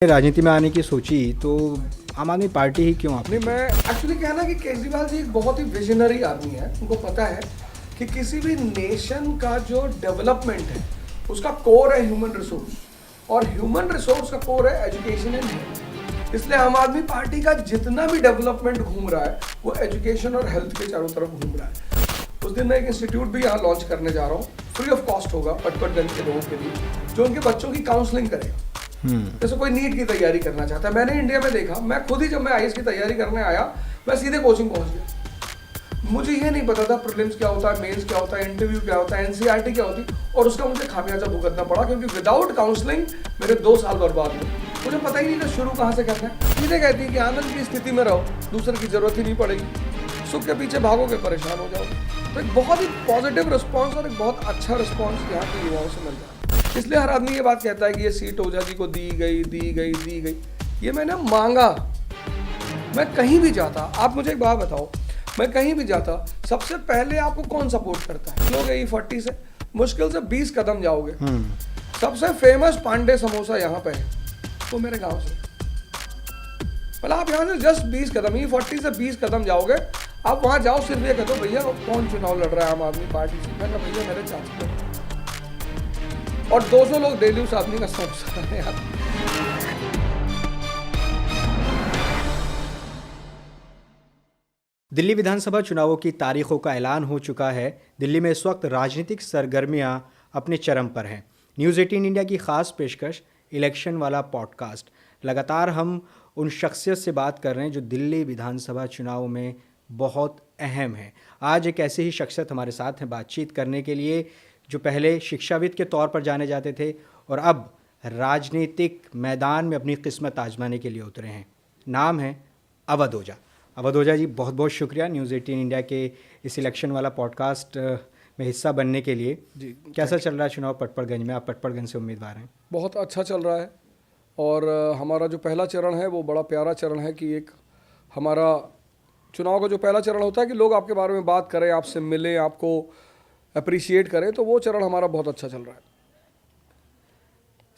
राजनीति में आने की सोची तो आम आदमी पार्टी ही क्यों आप? नहीं, मैं एक्चुअली कहना कि केजरीवाल जी एक बहुत ही विजनरी आदमी है। उनको पता है कि किसी भी नेशन का जो डेवलपमेंट है उसका कोर है ह्यूमन रिसोर्स, और ह्यूमन रिसोर्स का कोर है एजुकेशन एंड हेल्थ। इसलिए आम आदमी पार्टी का जितना भी डेवलपमेंट घूम रहा है वो एजुकेशन और हेल्थ के चारों तरफ घूम रहा है। उस दिन मैं एक इंस्टीट्यूट भी यहाँ लॉन्च करने जा रहा हूँ, फ्री ऑफ कॉस्ट होगा पटपटगंज के लोगों के लिए, जो उनके बच्चों की काउंसलिंग करेगा। जैसे कोई नीट की तैयारी करना चाहता है, मैंने इंडिया में देखा, मैं खुद ही जब मैं आईएएस की तैयारी करने आया मैं सीधे कोचिंग पहुंच गया। मुझे ये नहीं पता था प्रीलिम्स क्या होता है, मेंस क्या होता है, इंटरव्यू क्या होता है, एनसीईआरटी क्या होती, और उसका मुझे खामियाजा भुगतना पड़ा क्योंकि विदाउट काउंसलिंग मेरे 2 साल बर्बाद हुए। मुझे पता ही नहीं था शुरू कहाँ से करना है। सीधे कहती है कि आनंद की स्थिति में रहो, दूसरे की जरूरत ही नहीं पड़ेगी, सुख के पीछे भागोगे परेशान हो जाओगे। तो एक बहुत ही पॉजिटिव रिस्पॉन्स और एक बहुत अच्छा रिस्पॉन्स यहाँ के युवाओं से मिल रहा है। इसलिए हर आदमी ये बात कहता है कि ये सीट ओझा जी को दी गई। ये मैंने मांगा। मैं कहीं भी जाता, आप मुझे एक बात बताओ, मैं कहीं भी जाता सबसे पहले आपको कौन सपोर्ट करता है? लोग E40 से मुश्किल से 20 कदम जाओगे, सबसे फेमस पांडे समोसा यहाँ पे है, वो मेरे गांव से। मतलब आप यहाँ से जस्ट 20 कदम, E40 से 20 कदम जाओगे, आप वहाँ जाओ, सिर्फ ये कह दो भैया कौन चुनाव लड़ रहा है आम आदमी पार्टी से। मैं कहा भैया मेरे चाचा, और 200 लोग डेली उस आदमी का समोसा खाने आते। दिल्ली विधानसभा चुनावों की तारीखों का ऐलान हो चुका है। दिल्ली में इस वक्त राजनीतिक सरगर्मियां अपने चरम पर हैं। न्यूज़ 18 इंडिया की खास पेशकश इलेक्शन वाला पॉडकास्ट। लगातार हम उन शख्सियत से बात कर रहे हैं जो दिल्ली विधानसभा चुनाव में बहुत अहम है। आज एक ऐसे ही शख्सियत हमारे साथ हैं बातचीत करने के लिए, जो पहले शिक्षाविद के तौर पर जाने जाते थे और अब राजनीतिक मैदान में अपनी किस्मत आजमाने के लिए उतरे हैं। नाम है अवध ओझा। अवध ओझा जी, बहुत बहुत शुक्रिया न्यूज़ 18 इंडिया के इस इलेक्शन वाला पॉडकास्ट में हिस्सा बनने के लिए। जी, कैसा चल रहा है चुनाव पटपड़गंज में? आप पटपड़गंज से उम्मीदवार हैं। बहुत अच्छा चल रहा है, और हमारा जो पहला चरण है वो बड़ा प्यारा चरण है कि एक हमारा चुनाव का जो पहला चरण होता है कि लोग आपके बारे में बात करें, आपसे मिलें, आपको अप्रिशिएट करें, तो वो चरण हमारा बहुत अच्छा चल रहा है।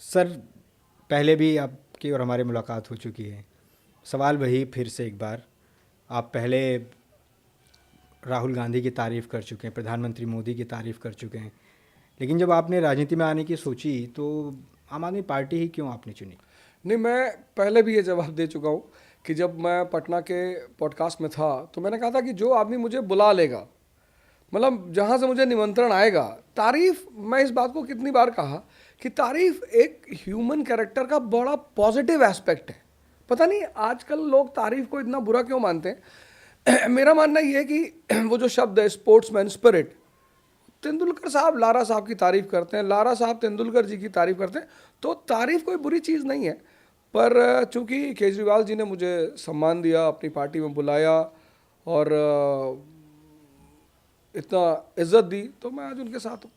सर, पहले भी आपकी और हमारी मुलाकात हो चुकी है। सवाल वही फिर से एक बार, आप पहले राहुल गांधी की तारीफ़ कर चुके हैं, प्रधानमंत्री मोदी की तारीफ़ कर चुके हैं, लेकिन जब आपने राजनीति में आने की सोची तो आम आदमी पार्टी ही क्यों आपने चुनी? नहीं, मैं पहले भी ये जवाब दे चुका हूँ कि जब मैं पटना के पॉडकास्ट में था तो मैंने कहा था कि जो आदमी मुझे बुला लेगा, मतलब जहाँ से मुझे निमंत्रण आएगा, तारीफ़, मैं इस बात को कितनी बार कहा कि तारीफ़ एक ह्यूमन कैरेक्टर का बड़ा पॉजिटिव एस्पेक्ट है। पता नहीं आजकल लोग तारीफ़ को इतना बुरा क्यों मानते हैं। मेरा मानना ये है कि वो जो शब्द है स्पोर्ट्समैन स्पिरिट, तेंदुलकर साहब लारा साहब की तारीफ़ करते हैं, लारा साहब तेंदुलकर जी की तारीफ़ करते हैं, तो तारीफ़ कोई बुरी चीज़ नहीं है। पर चूँकि केजरीवाल जी ने मुझे सम्मान दिया, अपनी पार्टी में बुलाया और इतना इज्जत दी, तो मैं आज उनके साथ हूँ।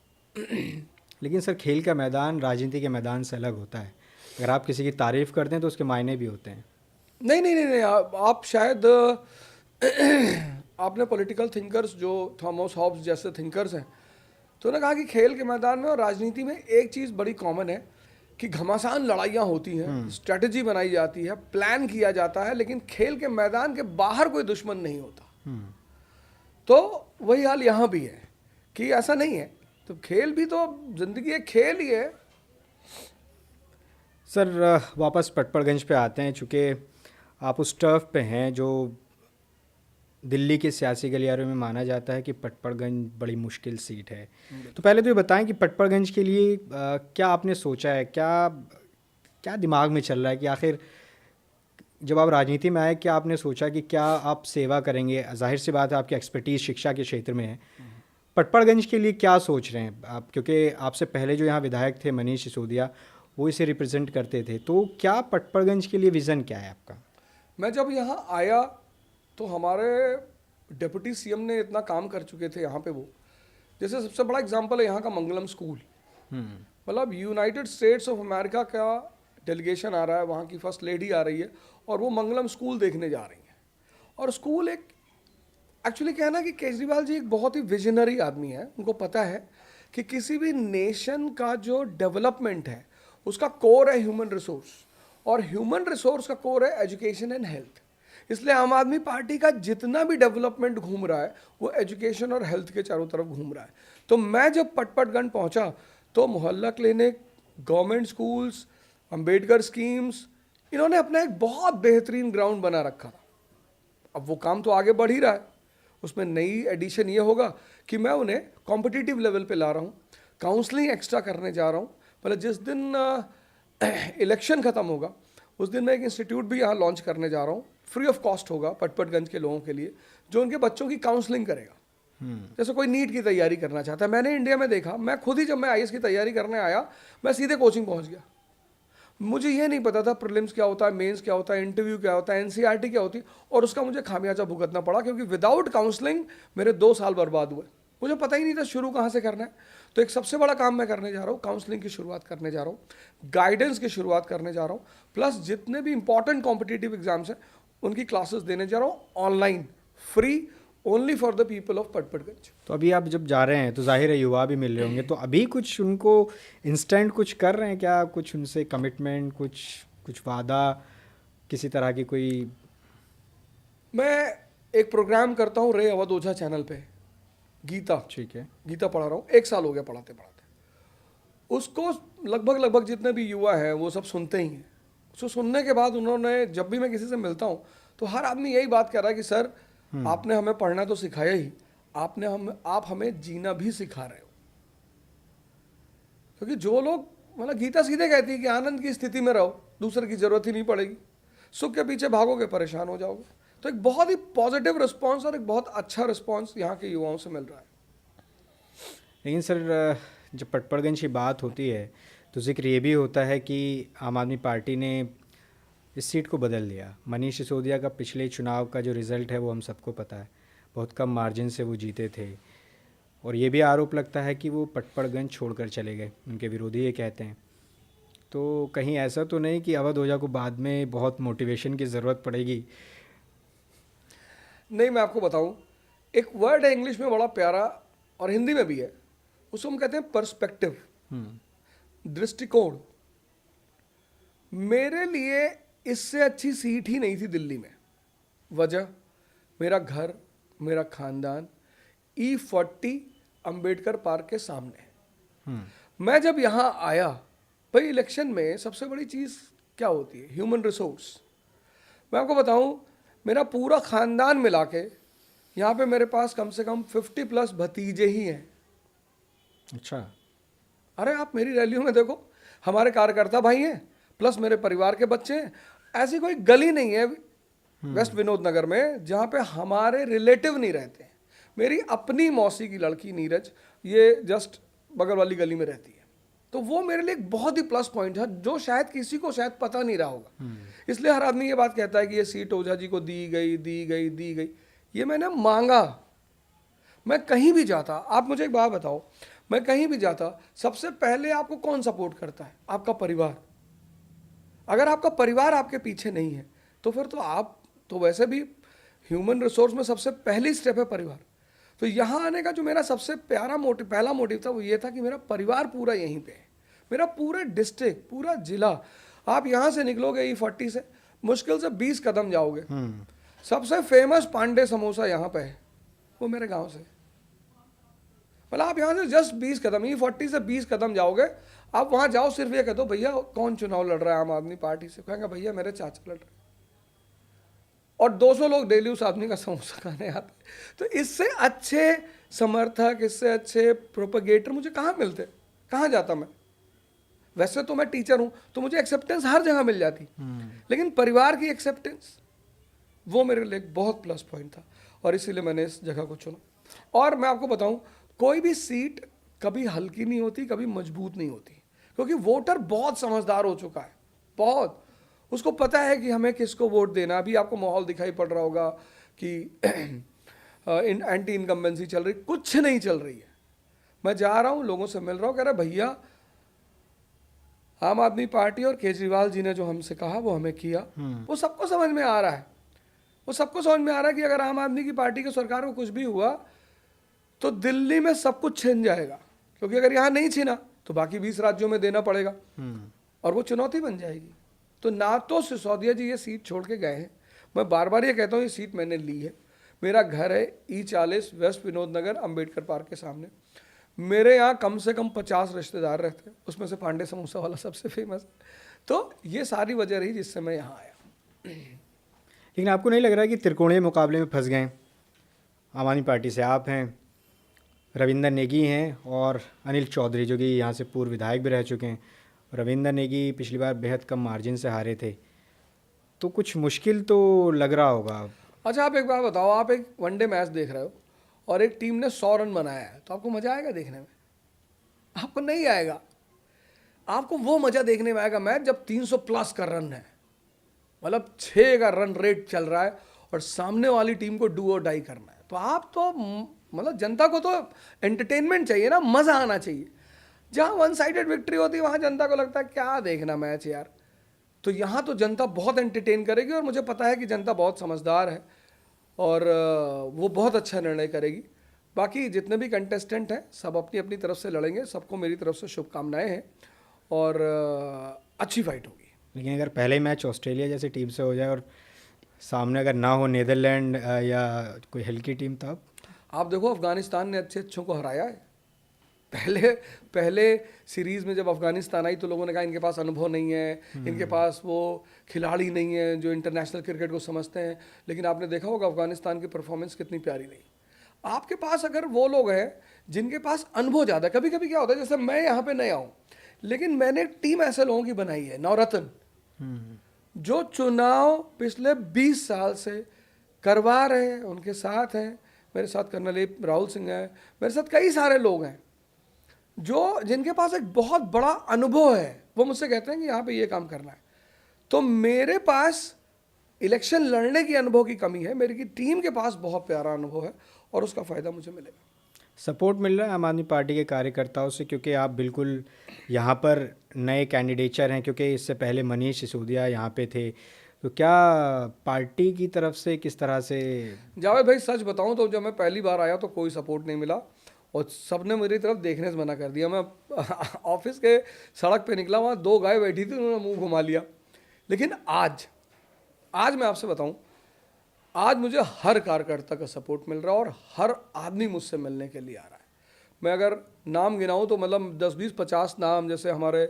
लेकिन सर, खेल का मैदान राजनीति के मैदान से अलग होता है। अगर आप किसी की तारीफ़ करते हैं तो उसके मायने भी होते हैं। नहीं, आप शायद आपने पॉलिटिकल थिंकर्स जो थॉमस हॉब्स जैसे थिंकर्स हैं, तो उन्होंने कहा कि खेल के मैदान में और राजनीति में एक चीज़ बड़ी कॉमन है कि घमासान लड़ाइयाँ होती हैं, स्ट्रेटजी बनाई जाती है, प्लान किया जाता है, लेकिन खेल के मैदान के बाहर कोई दुश्मन नहीं होता। तो वही हाल यहाँ भी है कि ऐसा नहीं है। तो खेल भी तो जिंदगी एक खेल ही है। सर, वापस पटपड़गंज पे आते हैं। चूँकि आप उस टर्फ पे हैं जो दिल्ली के सियासी गलियारों में माना जाता है कि पटपड़गंज बड़ी मुश्किल सीट है, तो पहले तो ये बताएं कि पटपड़गंज के लिए क्या आपने सोचा है, क्या दिमाग में चल रहा है कि आखिर जब आप राजनीति में आए क्या आपने सोचा कि क्या आप सेवा करेंगे? जाहिर सी बात है आपकी एक्सपर्टीज़ शिक्षा के क्षेत्र में है। पटपड़गंज के लिए क्या सोच रहे हैं आप? क्योंकि आपसे पहले जो यहाँ विधायक थे मनीष सिसोदिया, वो इसे रिप्रेजेंट करते थे, तो क्या पटपड़गंज के लिए विज़न क्या है आपका? मैं जब यहाँ आया तो हमारे डिप्टी सीएम ने इतना काम कर चुके थे यहाँ पे। वो जैसे सबसे बड़ा एग्जांपल है यहाँ का मंगलम स्कूल। मतलब यूनाइटेड स्टेट्स ऑफ अमेरिका का डेलीगेशन आ रहा है, वहाँ की फर्स्ट लेडी आ रही है और वो मंगलम स्कूल देखने जा रही हैं। और स्कूल एक एक्चुअली कहना कि केजरीवाल जी एक बहुत ही विजनरी आदमी है। उनको पता है कि किसी भी नेशन का जो डेवलपमेंट है उसका कोर है ह्यूमन रिसोर्स, और ह्यूमन रिसोर्स का कोर है एजुकेशन एंड हेल्थ। इसलिए आम आदमी पार्टी का जितना भी डेवलपमेंट घूम रहा है वो एजुकेशन और हेल्थ के चारों तरफ घूम रहा है। तो मैं जब पटपटगंज पहुंचा तो मोहल्ला clinic, government schools, Ambedkar schemes, इन्होंने अपना एक बहुत बेहतरीन ग्राउंड बना रखा था। अब वो काम तो आगे बढ़ ही रहा है। उसमें नई एडिशन ये होगा कि मैं उन्हें कॉम्पिटिटिव लेवल पे ला रहा हूँ, काउंसलिंग एक्स्ट्रा करने जा रहा हूँ। मतलब जिस दिन इलेक्शन ख़त्म होगा उस दिन मैं एक इंस्टीट्यूट भी यहाँ लॉन्च करने जा रहा हूँ, फ्री ऑफ कॉस्ट होगा पटपटगंज के लोगों के लिए, जो उनके बच्चों की काउंसलिंग करेगा। जैसे कोई नीट की तैयारी करना चाहता है, मैंने इंडिया में देखा, मैं खुद ही जब मैं आईएएस की तैयारी करने आया मैं सीधे कोचिंग पहुँच गया। मुझे ये नहीं पता था प्रीलिम्स क्या होता है, मेंस क्या होता है, इंटरव्यू क्या होता है, एनसीईआरटी क्या होती है, और उसका मुझे खामियाजा भुगतना पड़ा क्योंकि विदाउट काउंसलिंग मेरे 2 साल बर्बाद हुए। मुझे पता ही नहीं था शुरू कहाँ से करना है। तो एक सबसे बड़ा काम मैं करने जा रहा हूँ, काउंसलिंग की शुरुआत करने जा रहा हूँ, गाइडेंस की शुरुआत करने जा रहा हूँ, प्लस जितने भी इंपॉर्टेंट कॉम्पिटिटिव एग्जाम्स हैं उनकी क्लासेस देने जा रहा हूँ online, free, only for the people of Patparganj. तो अभी आप जब जा रहे हैं तो जाहिर है युवा भी मिल रहे होंगे, तो अभी कुछ उनको इंस्टेंट कुछ कर रहे हैं क्या? कुछ उनसे कमिटमेंट, कुछ वादा, किसी तरह की कोई? मैं एक प्रोग्राम करता हूँ रे अवध ओझा चैनल पे, गीता। ठीक है। गीता पढ़ा रहा हूँ, 1 साल हो गया पढ़ाते पढ़ाते। उसको लगभग जितने भी युवा हैं वो सब सुनते ही हैं। उसको सुनने के बाद उन्होंने, जब भी मैं किसी से मिलता हूँ तो हर आदमी यही बात कह रहा है कि सर आपने हमें पढ़ना तो सिखाया ही, आप हमें जीना भी सिखा रहे हो। क्योंकि जो लोग, मतलब गीता सीधे कहती है कि आनंद की स्थिति में रहो, दूसरे की जरूरत ही नहीं पड़ेगी, सुख के पीछे भागोगे परेशान हो जाओगे। तो एक बहुत ही पॉजिटिव रिस्पॉन्स और एक बहुत अच्छा रिस्पॉन्स यहाँ के युवाओं से मिल रहा है। लेकिन सर जब पटपटगंज की बात होती है तो जिक्र ये भी होता है कि आम आदमी पार्टी ने इस सीट को बदल दिया। मनीष सिसोदिया का पिछले चुनाव का जो रिज़ल्ट है वो हम सबको पता है, बहुत कम मार्जिन से वो जीते थे, और ये भी आरोप लगता है कि वो पटपटगंज छोड़कर चले गए, उनके विरोधी ये कहते हैं। तो कहीं ऐसा तो नहीं कि अवध ओझा को बाद में बहुत मोटिवेशन की ज़रूरत पड़ेगी? नहीं, मैं आपको बताऊं, एक वर्ड है इंग्लिश में बड़ा प्यारा और हिंदी में भी है, उसको हम कहते हैं पर्सपेक्टिव, दृष्टिकोण। मेरे लिए इससे अच्छी सीट ही नहीं थी दिल्ली में। वजह, मेरा घर, मेरा खानदान E40 अंबेडकर पार्क के सामने है। मैं जब यहाँ आया, भाई इलेक्शन में सबसे बड़ी चीज़ क्या होती है? Human resource. मैं आपको बताऊं, मेरा पूरा खानदान मिला के यहाँ पे मेरे पास कम से कम 50+ भतीजे ही हैं। अच्छा। अरे आप मेरी रैलियों में देखो, हमारे कार्यकर्ता भाई हैं, प्लस मेरे परिवार के बच्चे हैं। ऐसी कोई गली नहीं है वेस्ट विनोद नगर में जहाँ पे हमारे रिलेटिव नहीं रहते हैं। मेरी अपनी मौसी की लड़की नीरज, ये जस्ट बगल वाली गली में रहती है। तो वो मेरे लिए एक बहुत ही प्लस पॉइंट है जो शायद किसी को शायद पता नहीं रहा होगा। इसलिए हर आदमी ये बात कहता है कि ये सीट ओझा जी को दी गई। ये मैंने मांगा। मैं कहीं भी जाता, आप मुझे एक बात बताओ, मैं कहीं भी जाता सबसे पहले आपको कौन सपोर्ट करता है? आपका परिवार। अगर आपका परिवार आपके पीछे नहीं है तो फिर तो आप तो वैसे भी ह्यूमन रिसोर्स में सबसे पहली स्टेप है परिवार। तो यहाँ आने का जो मेरा सबसे पहला मोटिव था वो ये था कि मेरा परिवार पूरा यहीं पे है, मेरा पूरा डिस्ट्रिक्ट, पूरा जिला। आप यहाँ से निकलोगे E40 से मुश्किल से 20 कदम जाओगे, सबसे फेमस पांडे समोसा यहाँ पे है, वो मेरे गांव से। मतलब आप यहाँ से जस्ट 20 कदम, E40 से 20 कदम जाओगे, आप वहाँ जाओ, सिर्फ ये कह दो भैया कौन चुनाव लड़ रहा है आम आदमी पार्टी से, कहेंगे भैया मेरे चाचा लड़ रहे हैं, और 200 लोग डेली उस आदमी का समोसा खाने आते। तो इससे अच्छे समर्थक, इससे अच्छे प्रोपेगेटर मुझे कहाँ मिलते? कहाँ जाता मैं? वैसे तो मैं टीचर हूँ तो मुझे एक्सेप्टेंस हर जगह मिल जाती, लेकिन परिवार की एक्सेप्टेंस वो मेरे लिए बहुत प्लस पॉइंट था, और इसीलिए मैंने इस जगह को चुना। और मैं आपको बताऊँ, कोई भी सीट कभी हल्की नहीं होती, कभी मजबूत नहीं होती, क्योंकि वोटर बहुत समझदार हो चुका है, बहुत। उसको पता है कि हमें किसको वोट देना। अभी आपको माहौल दिखाई पड़ रहा होगा कि एंटी इनकम्बेंसी चल रही, कुछ नहीं चल रही है। मैं जा रहा हूँ, लोगों से मिल रहा हूँ, कह रहा भैया आम आदमी पार्टी और केजरीवाल जी ने जो हमसे कहा वो हमें किया। वो सबको समझ में आ रहा है, वो सबको समझ में आ रहा है कि अगर आम आदमी की पार्टी की सरकार में कुछ भी हुआ तो दिल्ली में सब कुछ छिन जाएगा, क्योंकि अगर यहाँ नहीं छिना तो बाकी 20 राज्यों में देना पड़ेगा, और वो चुनौती बन जाएगी। तो ना तो सिसोदिया जी ये सीट छोड़ के गए हैं, मैं बार बार ये कहता हूँ ये सीट मैंने ली है, मेरा घर है E40 वेस्ट विनोद नगर अम्बेडकर पार्क के सामने, मेरे यहाँ कम से कम 50 रिश्तेदार रहते हैं, उसमें से पांडे समोसा वाला सबसे फेमस है। तो ये सारी वजह रही जिससे मैं यहाँ आया। लेकिन आपको नहीं लग रहा है कि त्रिकोणीय मुकाबले में फंस गए? आम आदमी पार्टी से आप हैं, रविंदर नेगी हैं और अनिल चौधरी जो कि यहाँ से पूर्व विधायक भी रह चुके हैं। रविंदर नेगी पिछली बार बेहद कम मार्जिन से हारे थे, तो कुछ मुश्किल तो लग रहा होगा। अच्छा आप एक बात बताओ, आप एक वनडे मैच देख रहे हो और एक टीम ने 100 रन बनाया है, तो आपको मजा आएगा देखने में? आपको नहीं आएगा। आपको वो मजा देखने में आएगा मैच जब 300 प्लस का रन है, मतलब 6 का रन रेट चल रहा है और सामने वाली टीम को डू और डाई करना है। तो आप तो मतलब जनता को तो एंटरटेनमेंट चाहिए ना, मजा आना चाहिए। जहाँ वन साइडेड विक्ट्री होती है वहाँ जनता को लगता है क्या देखना मैच यार। तो यहाँ तो जनता बहुत एंटरटेन करेगी और मुझे पता है कि जनता बहुत समझदार है और वो बहुत अच्छा निर्णय करेगी। बाकी जितने भी कंटेस्टेंट हैं सब अपनी अपनी तरफ से लड़ेंगे, सबको मेरी तरफ से शुभकामनाएं हैं और अच्छी फाइट होगी। लेकिन अगर पहले मैच ऑस्ट्रेलिया जैसी टीम से हो जाए और सामने अगर ना हो नीदरलैंड या कोई हल्की टीम, तब आप देखो अफगानिस्तान ने अच्छे अच्छों को हराया है। पहले सीरीज़ में जब अफगानिस्तान आई तो लोगों ने कहा इनके पास अनुभव नहीं है, इनके पास वो खिलाड़ी नहीं है जो इंटरनेशनल क्रिकेट को समझते हैं। लेकिन आपने देखा होगा अफगानिस्तान की परफॉर्मेंस कितनी प्यारी रही। आपके पास अगर वो लोग हैं जिनके पास अनुभव ज़्यादा, कभी कभी क्या होता है जैसे मैं यहाँ पे नया हूँ लेकिन मैंने एक टीम ऐसे लोगों की बनाई है, नवरत्न, जो चुनाव पिछले 20 साल से करवा रहे हैं, उनके साथ हैं। मेरे साथ कर्नल राहुल सिंह है, मेरे साथ कई सारे लोग हैं जो जिनके पास एक बहुत बड़ा अनुभव है। वो मुझसे कहते हैं कि यहाँ पे ये काम करना है। तो मेरे पास इलेक्शन लड़ने की अनुभव की कमी है, मेरी की टीम के पास बहुत प्यारा अनुभव है और उसका फ़ायदा मुझे मिलेगा। सपोर्ट मिल रहा है आम आदमी पार्टी के कार्यकर्ताओं से, क्योंकि आप बिल्कुल यहाँ पर नए कैंडिडेचर हैं, क्योंकि इससे पहले मनीष सिसोदिया यहाँ पे थे। तो क्या पार्टी की तरफ से किस तरह से? जावेद भाई सच बताऊं तो जब मैं पहली बार आया तो कोई सपोर्ट नहीं मिला और सबने मेरी तरफ देखने से मना कर दिया। मैं ऑफिस के सड़क पे निकला, वहाँ 2 गाय बैठी थी, उन्होंने मुंह घुमा लिया। लेकिन आज मैं आपसे बताऊं, आज मुझे हर कार्यकर्ता का सपोर्ट मिल रहा है और हर आदमी मुझसे मिलने के लिए आ रहा है। मैं अगर नाम गिनाऊं तो मतलब 10, 20, 50 नाम, जैसे हमारे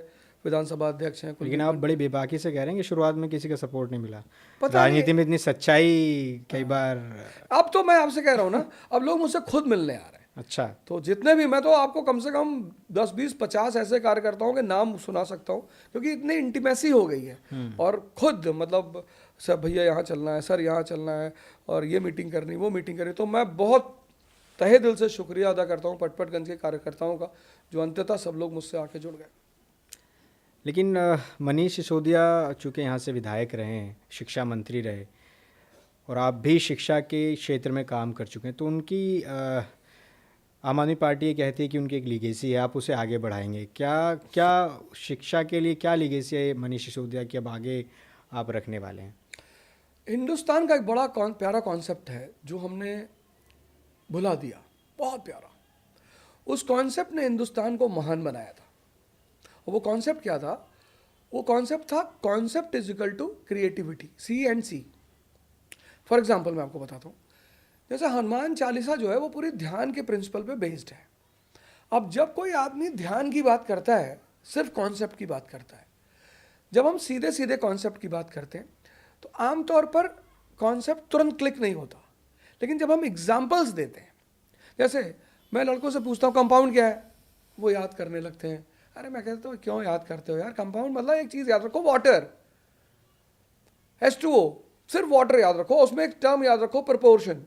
विधानसभा अध्यक्ष हैं। लेकिन आप बड़ी बेबाकी से कह रहे हैं कि शुरुआत में किसी का सपोर्ट नहीं मिला। पता राजनीति में इतनी सच्चाई कई बार। अब तो मैं आपसे कह रहा हूँ ना, अब लोग मुझसे खुद मिलने आ रहे हैं। अच्छा, तो जितने भी, मैं तो आपको कम से कम 10, 20, 50 ऐसे कार्यकर्ताओं के नाम सुना सकता हूँ, क्योंकि इतनी इंटीमेसी हो गई है। और खुद मतलब सर भैया यहाँ चलना है, सर यहाँ चलना है, और ये मीटिंग करनी, वो मीटिंग करनी। तो मैं बहुत तहे दिल से शुक्रिया अदा करता हूँ पटपटगंज के कार्यकर्ताओं का, जो अंततः सब लोग मुझसे आके जुड़ गए। लेकिन मनीष सिसोदिया चूँकि यहाँ से विधायक रहे हैं, शिक्षा मंत्री रहे, और आप भी शिक्षा के क्षेत्र में काम कर चुके हैं, तो उनकी आम आदमी पार्टी ये कहती है कि उनकी एक लीगेसी है, आप उसे आगे बढ़ाएंगे। क्या शिक्षा के लिए क्या लीगेसी है मनीष सिसोदिया की अब आगे आप रखने वाले हैं? हिंदुस्तान का एक बड़ा प्यारा कॉन्सेप्ट है जो हमने भुला दिया, बहुत प्यारा। उस कॉन्सेप्ट ने हिंदुस्तान को महान बनाया था। और वो कॉन्सेप्ट क्या था? वो कॉन्सेप्ट था concept is equal to creativity, C&C। For example मैं आपको बताता हूँ, जैसे हनुमान चालीसा जो है वो पूरी ध्यान के प्रिंसिपल पे बेस्ड है। अब जब कोई आदमी ध्यान की बात करता है, सिर्फ कॉन्सेप्ट की बात करता है, जब हम सीधे सीधे कॉन्सेप्ट की बात करते हैं तो आमतौर पर कॉन्सेप्ट तुरंत क्लिक नहीं होता। लेकिन जब हम एग्जाम्पल्स देते हैं, जैसे मैं लड़कों से पूछता हूँ कंपाउंड क्या है, वो याद करने लगते हैं। अरे मैं कहता हूँ क्यों याद करते हो यार, कंपाउंड मतलब एक चीज़ याद रखो, वाटर, H2O, सिर्फ वाटर याद रखो, उसमें एक टर्म याद रखो, प्रपोर्शन।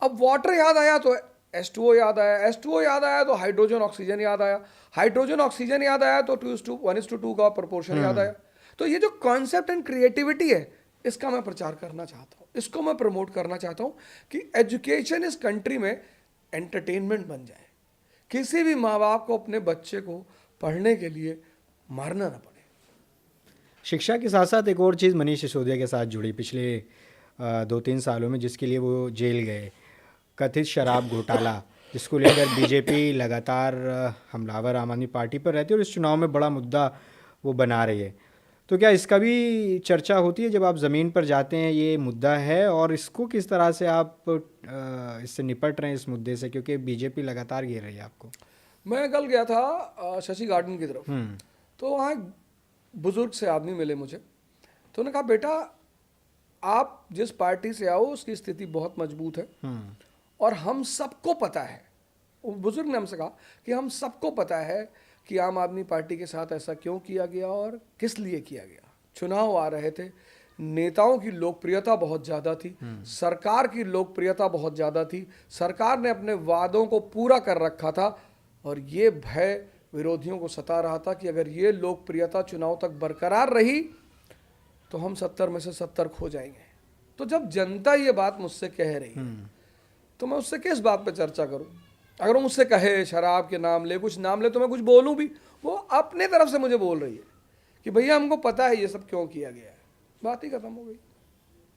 अब वाटर याद आया तो H2O याद आया, H2O याद आया तो हाइड्रोजन ऑक्सीजन याद आया, हाइड्रोजन ऑक्सीजन याद आया तो 1:2 का प्रपोर्शन याद आया। तो ये जो कॉन्सेप्ट एंड क्रिएटिविटी है, इसका मैं प्रचार करना चाहता हूँ, इसको मैं प्रमोट करना चाहता हूँ कि एजुकेशन इस कंट्री में एंटरटेनमेंट बन जाए। किसी भी माँ बाप को अपने बच्चे को पढ़ने के लिए मारना ना पड़े। शिक्षा के साथ साथ एक और चीज़ मनीष सिसोदिया के साथ जुड़ी पिछले 2-3 सालों में, जिसके लिए वो जेल गए, कथित शराब घोटाला, जिसको लेकर बीजेपी लगातार हमलावर आम आदमी पार्टी पर रहती है और इस चुनाव में बड़ा मुद्दा वो बना रही है। तो तो क्या इसका भी चर्चा होती है जब आप ज़मीन पर जाते हैं, ये मुद्दा है, और इसको किस तरह से आप इससे निपट रहे हैं इस मुद्दे से, क्योंकि बीजेपी लगातार घेर रही है आपको? मैं कल गया था शशि गार्डन की तरफ, तो वहाँ एक बुजुर्ग से आदमी मिले मुझे, तो उन्होंने कहा बेटा आप जिस पार्टी से आओ उसकी स्थिति बहुत मजबूत है और हम सबको पता है, वो बुजुर्ग ने हमसे कहा कि हम सबको पता है कि आम आदमी पार्टी के साथ ऐसा क्यों किया गया और किस लिए किया गया। चुनाव आ रहे थे, नेताओं की लोकप्रियता बहुत ज़्यादा थी, सरकार की लोकप्रियता बहुत ज़्यादा थी, सरकार ने अपने वादों को पूरा कर रखा था और ये भय विरोधियों को सता रहा था कि अगर ये लोकप्रियता चुनाव तक बरकरार रही तो हम 70 में से 70 खो जाएंगे। तो जब जनता ये बात मुझसे कह रही है तो मैं उससे किस बात पे चर्चा करूं? अगर वो मुझसे कहे शराब के नाम ले, कुछ नाम ले, तो मैं कुछ बोलूं भी, वो अपने तरफ से मुझे बोल रही है कि भैया हमको पता है ये सब क्यों किया गया है, बात ही खत्म हो गई।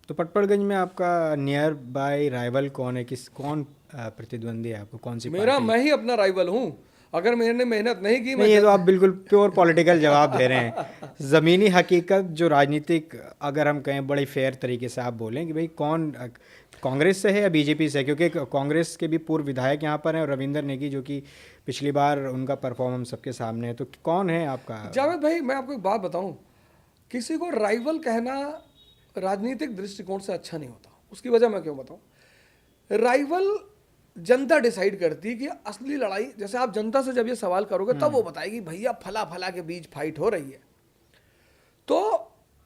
तो पटपड़गंज में आपका नियर बाय राइवल कौन है, कौन प्रतिद्वंदी है आपको, कौन सी मेरा पार्टी? मैं ही अपना राइवल हूँ। अगर मैंने मेहनत नहीं की, नहीं, ये तो आप बिल्कुल प्योर पॉलिटिकल जवाब दे रहे हैं। ज़मीनी हकीकत जो राजनीतिक, अगर हम कहें बड़े फेयर तरीके से आप बोलें कि भाई कौन कांग्रेस से है या बीजेपी से है, क्योंकि कांग्रेस के भी पूर्व विधायक यहाँ पर हैं और रविंदर नेगी जो कि पिछली बार उनका परफॉर्मेंस सबके सामने है, तो कौन है आपका? जावेद भाई मैं आपको एक बात बताऊं, किसी को राइवल कहना राजनीतिक दृष्टिकोण से अच्छा नहीं होता। उसकी वजह मैं क्यों बताऊं? राइवल जनता डिसाइड करती है कि असली लड़ाई, जैसे आप जनता से जब ये सवाल करोगे तब वो बताएगी भैया फला फला के बीच फाइट हो रही है। तो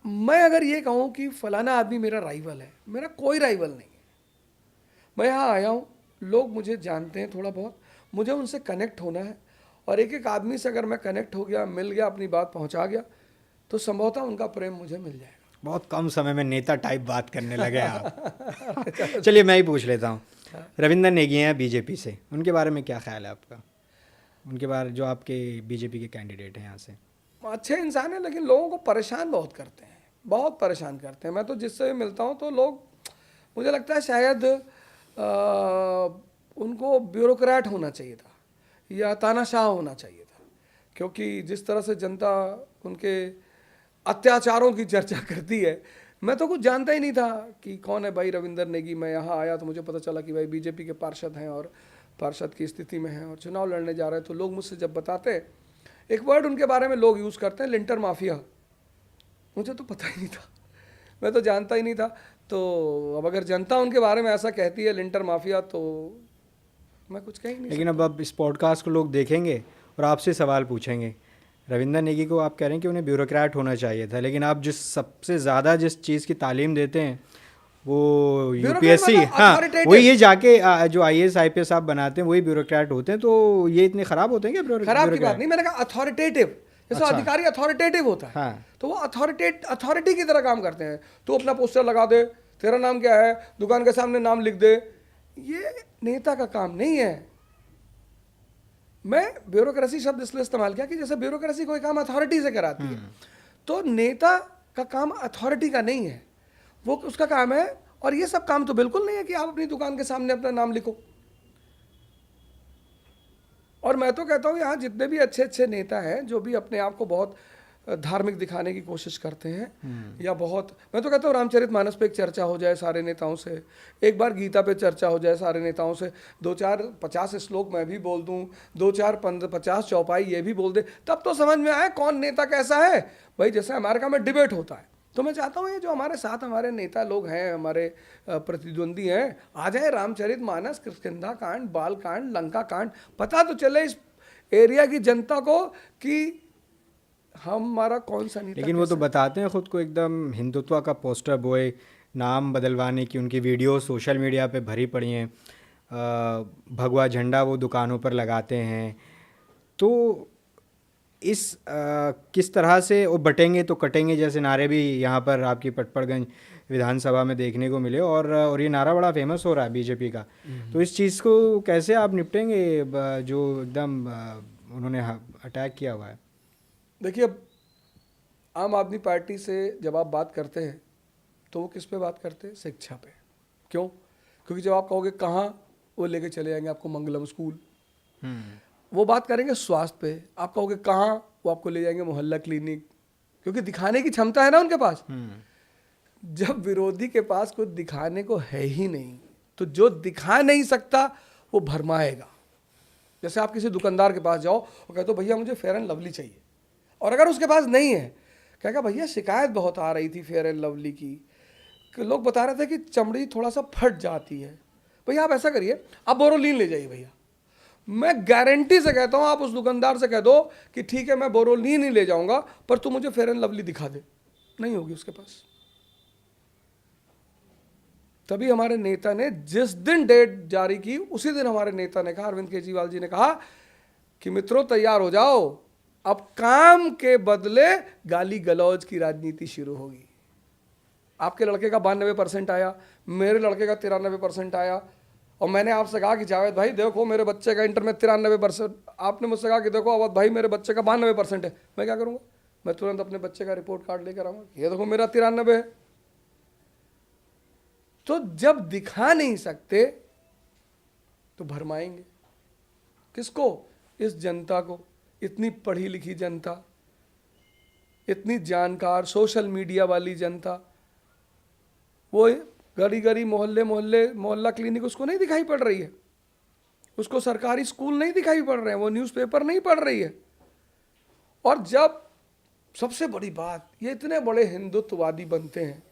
मैं अगर ये कहूं कि फलाना आदमी मेरा राइवल है, मेरा कोई राइवल नहीं है। मैं यहाँ आया हूँ, लोग मुझे जानते हैं थोड़ा बहुत, मुझे उनसे कनेक्ट होना है और एक एक आदमी से अगर मैं कनेक्ट हो गया, मिल गया, अपनी बात पहुँचा गया तो संभवतः उनका प्रेम मुझे मिल जाएगा। बहुत कम समय में नेता टाइप बात करने लगे आप। चलिए मैं ही पूछ लेता हूँ, रविंदर नेगी हैं बीजेपी से, उनके बारे में क्या ख्याल है आपका? उनके बारे, जो आपके बीजेपी के कैंडिडेट हैं यहाँ से। अच्छे इंसान हैं लेकिन लोगों को परेशान बहुत करते हैं, बहुत परेशान करते हैं। मैं तो जिससे भी मिलता हूँ तो लोग, मुझे लगता है शायद उनको ब्यूरोक्रेट होना चाहिए था या तानाशाह होना चाहिए था, क्योंकि जिस तरह से जनता उनके अत्याचारों की चर्चा करती है, मैं तो कुछ जानता ही नहीं था कि कौन है भाई रविंदर नेगी। मैं यहाँ आया तो मुझे पता चला कि भाई बीजेपी के पार्षद हैं और पार्षद की स्थिति में हैं और चुनाव लड़ने जा रहे हैं। तो लोग मुझसे जब बताते हैं, एक वर्ड उनके बारे में लोग यूज़ करते हैं, लिंटर माफिया, मुझे तो पता ही नहीं था, मैं तो जानता ही नहीं था। तो अब अगर जनता उनके बारे में ऐसा कहती है लिंटर माफिया, तो मैं कुछ कह ही नहीं। लेकिन अब इस पॉडकास्ट को लोग देखेंगे और आपसे सवाल पूछेंगे। रविंदर नेगी को आप कह रहे हैं कि उन्हें ब्यूरोक्रेट होना चाहिए था, लेकिन आप जिस सबसे ज़्यादा जिस चीज़ की तालीम देते हैं वो यूपीएससी, हाँ वही, ये जाके जो आईएएस आईपीएस आप बनाते हैं वही ब्यूरोक्रेट होते हैं, तो ये इतने ख़राब होते हैं क्या? खराब की बात नहीं, मैंने कहा अथॉरिटेटिव, जैसे अधिकारी अथॉरिटेटिव होता है, हाँ। तो वो अथॉरिटी की तरह काम करते हैं। तो अपना पोस्टर लगा दे, तेरा नाम क्या है, दुकान के सामने नाम लिख दे, ये नेता का काम नहीं है। मैं ब्यूरोक्रेसी शब्द इसलिए इस्तेमाल किया कि जैसे ब्यूरोक्रेसी कोई काम अथॉरिटी से कराती है, तो नेता का काम अथॉरिटी का नहीं है, वो उसका काम है। और ये सब काम तो बिल्कुल नहीं है कि आप अपनी दुकान के सामने अपना नाम लिखो। और मैं तो कहता हूँ यहाँ जितने भी अच्छे अच्छे नेता हैं जो भी अपने आप को बहुत धार्मिक दिखाने की कोशिश करते हैं, या बहुत, मैं तो कहता हूँ रामचरितमानस पे एक चर्चा हो जाए सारे नेताओं से, एक बार गीता पे चर्चा हो जाए सारे नेताओं से, 2-4-50 श्लोक मैं भी बोल दूँ, 2-4-50 चौपाई ये भी बोल दे, तब तो समझ में आए कौन नेता कैसा है। भाई जैसे अमेरिका में डिबेट होता है, तो मैं चाहता हूँ ये जो हमारे साथ हमारे नेता लोग हैं, हमारे प्रतिद्वंदी हैं, आ जाए रामचरितमानस, किष्किंधा कांड, बाल कांड, लंका कांड, पता तो चले इस एरिया की जनता को कि हमारा कौन सा नेता। लेकिन वो तो बताते हैं खुद को एकदम हिंदुत्व का पोस्टर बॉय, नाम बदलवाने की उनकी वीडियो सोशल मीडिया पे भरी पड़ी हैं, भगवा झंडा वो दुकानों पर लगाते हैं। तो इस किस तरह से वो बटेंगे तो कटेंगे जैसे नारे भी यहाँ पर आपकी पटपड़गंज विधानसभा में देखने को मिले, और ये नारा बड़ा फेमस हो रहा है बीजेपी का। तो इस चीज़ को कैसे आप निपटेंगे जो एकदम उन्होंने अटैक किया हुआ है? देखिए, आम आदमी पार्टी से जब आप बात करते हैं तो वो किस पे बात करते हैं? शिक्षा पे। क्यों? क्योंकि जब आप कहोगे कहाँ, वो लेके चले जाएंगे आपको मंगलम स्कूल। वो बात करेंगे स्वास्थ्य पे, आप कहोगे कहाँ, वो आपको ले जाएंगे मोहल्ला क्लिनिक। क्योंकि दिखाने की क्षमता है ना उनके पास। जब विरोधी के पास कुछ दिखाने को है ही नहीं, तो जो दिखा नहीं सकता वो भरमाएगा। जैसे आप किसी दुकानदार के पास जाओ और कहते हो भैया मुझे फेयर एंड लवली चाहिए, और अगर उसके पास नहीं है, कहेगा भैया शिकायत बहुत आ रही थी फेयर एंड लवली की, कि लोग बता रहे थे कि चमड़ी थोड़ा सा फट जाती है। भैया आप ऐसा करिए, आप बोरोलीन ले जाइए भैया। मैं गारंटी से कहता हूं, आप उस दुकानदार से कह दो कि ठीक है मैं बोरोलीन ही ले जाऊंगा, पर तू मुझे फेयर एंड लवली दिखा दे, नहीं होगी उसके पास। तभी हमारे नेता ने जिस दिन डेट जारी की, उसी दिन हमारे नेता ने कहा, अरविंद केजरीवाल जी ने कहा कि मित्रों तैयार हो जाओ, अब काम के बदले गाली गलौज की राजनीति शुरू होगी। आपके लड़के का 92% आया, मेरे लड़के का 93% आया, और मैंने आपसे कहा कि जावेद भाई देखो मेरे बच्चे का इंटर में 93%, आपने मुझसे कहा कि देखो अवध भाई मेरे बच्चे का 92% है। मैं क्या करूंगा, मैं तुरंत अपने बच्चे का रिपोर्ट कार्ड लेकर आऊंगा, ये देखो मेरा 93 है। तो जब दिखा नहीं सकते तो भरमाएंगे किसको? इस जनता को, इतनी पढ़ी लिखी जनता, इतनी जानकार, सोशल मीडिया वाली जनता। वो गली गली मोहल्ले मोहल्ले मोहल्ला क्लिनिक उसको नहीं दिखाई पड़ रही है, उसको सरकारी स्कूल नहीं दिखाई पड़ रहे हैं, वो न्यूज़पेपर नहीं पढ़ रही है। और जब सबसे बड़ी बात, ये इतने बड़े हिंदुत्ववादी बनते हैं,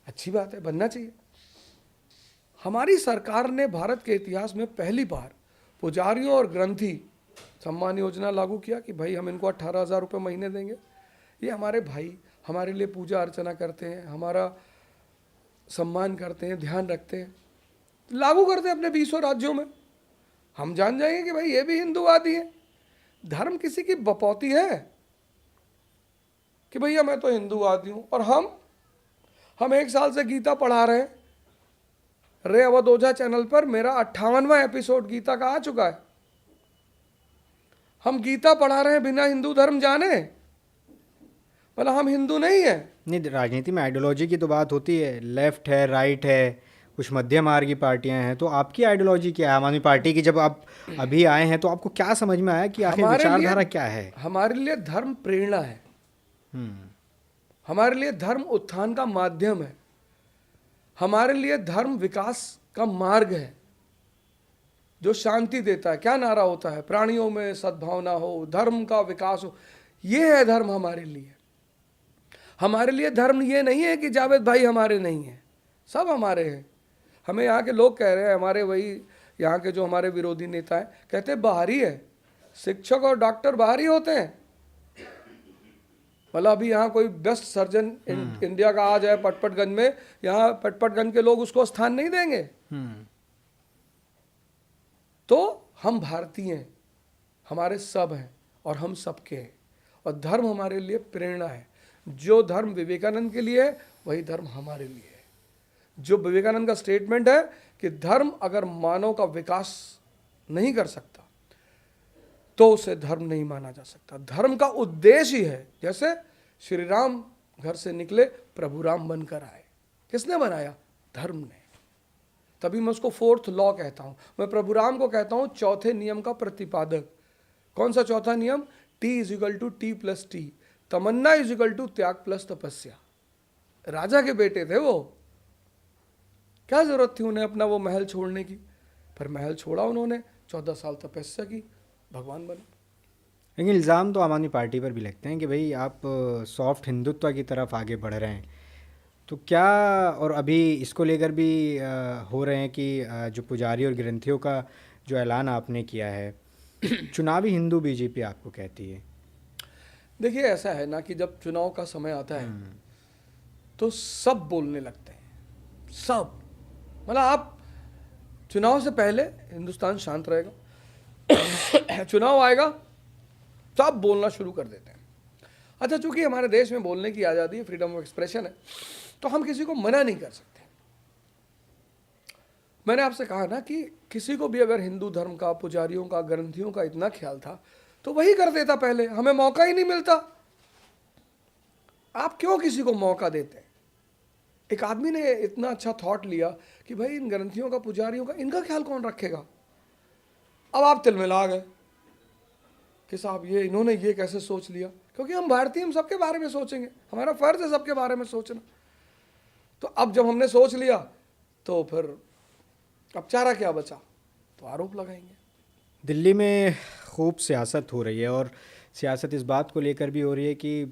अच्छी बात है, बनना चाहिए। हमारी सरकार ने भारत के इतिहास में पहली बार पुजारियों और ग्रंथी सम्मान योजना लागू किया कि भाई हम इनको 18,000 रुपये महीने देंगे। ये हमारे भाई हमारे लिए पूजा अर्चना करते हैं, हमारा सम्मान करते हैं, ध्यान रखते हैं, लागू करते हैं अपने 20 राज्यों में। हम जान जाएंगे कि भाई ये भी हिंदूवादी है। धर्म किसी की बपौती है कि भैया मैं तो हिंदूवादी हूं, और हम 1 साल से गीता पढ़ा रहे हैं। रे अवध ओझा चैनल पर मेरा 58वां एपिसोड गीता का आ चुका है। हम गीता पढ़ा रहे हैं बिना हिंदू धर्म जाने, मतलब हम हिंदू नहीं है। नहीं, राजनीति में आइडियोलॉजी की तो बात होती है, लेफ्ट है, राइट है, कुछ मध्यम मार्ग की पार्टियां हैं। तो आपकी आइडियोलॉजी क्या है आम आदमी पार्टी की? जब आप अभी आए हैं तो आपको क्या समझ में आया कि आखिर विचारधारा क्या है? हमारे लिए धर्म प्रेरणा है, हमारे लिए धर्म उत्थान का माध्यम है, हमारे लिए धर्म विकास का मार्ग है जो शांति देता है। क्या नारा होता है, प्राणियों में सद्भावना हो, धर्म का विकास हो, ये है धर्म हमारे लिए। हमारे लिए धर्म ये नहीं है कि जावेद भाई हमारे नहीं है, सब हमारे हैं। हमें यहाँ के लोग कह रहे हैं, हमारे वही यहाँ के जो हमारे विरोधी नेता हैं, कहते हैं बाहरी है, शिक्षक और डॉक्टर बाहरी होते हैं। मतलब अभी यहाँ कोई बेस्ट सर्जन इंडिया का आ जाए पटपटगंज में, यहाँ पटपटगंज के लोग उसको स्थान नहीं देंगे। तो हम भारतीय हैं, हमारे सब हैं और हम सबके हैं, और धर्म हमारे लिए प्रेरणा है। जो धर्म विवेकानंद के लिए है वही धर्म हमारे लिए है। जो विवेकानंद का स्टेटमेंट है कि धर्म अगर मानव का विकास नहीं कर सकता तो उसे धर्म नहीं माना जा सकता। धर्म का उद्देश्य ही है, जैसे श्री राम घर से निकले प्रभु राम बनकर आए, किसने बनाया? धर्म ने। तभी मैं उसको 4th लॉ कहता हूं। मैं प्रभु राम को कहता हूं चौथे नियम का प्रतिपादक। कौन सा चौथा नियम? T=T+T, तमन्ना = त्याग प्लस तपस्या। राजा के बेटे थे वो, क्या जरूरत थी उन्हें अपना वो महल छोड़ने की? पर महल छोड़ा उन्होंने, 14 साल तपस्या की, भगवान बने। लेकिन इल्ज़ाम तो आम आदमी पार्टी पर भी लगते हैं कि भाई आप सॉफ्ट हिंदुत्व की तरफ आगे बढ़ रहे हैं। तो क्या, और अभी इसको लेकर भी हो रहे हैं कि जो पुजारी और ग्रंथियों का जो ऐलान आपने किया है, चुनावी हिंदू बीजेपी आपको कहती है। देखिए ऐसा है ना कि जब चुनाव का समय आता है तो सब बोलने लगते हैं, सब। मतलब आप चुनाव से पहले हिंदुस्तान शांत रहेगा, चुनाव आएगा सब बोलना शुरू कर देते हैं। अच्छा, चूंकि हमारे देश में बोलने की आज़ादी है, फ्रीडम ऑफ एक्सप्रेशन है, तो हम किसी को मना नहीं कर सकते। मैंने आपसे कहा ना कि किसी को भी अगर हिंदू धर्म का, पुजारियों का, ग्रंथियों का इतना ख्याल था तो वही कर देता पहले, हमें मौका ही नहीं मिलता। आप क्यों किसी को मौका देते हैं? एक आदमी ने इतना अच्छा थॉट लिया कि भाई इन ग्रंथियों का, पुजारियों का, इनका ख्याल कौन रखेगा? अब आप तिलमिला गए कि साहब ये इन्होंने ये कैसे सोच लिया। क्योंकि हम भारतीय, हम सबके बारे में सोचेंगे, हमारा फर्ज है सबके बारे में सोचना। तो अब जब हमने सोच लिया तो फिर अब चारा क्या बचा, तो आरोप लगाएंगे। दिल्ली में खूब सियासत हो रही है और सियासत इस बात को लेकर भी हो रही है कि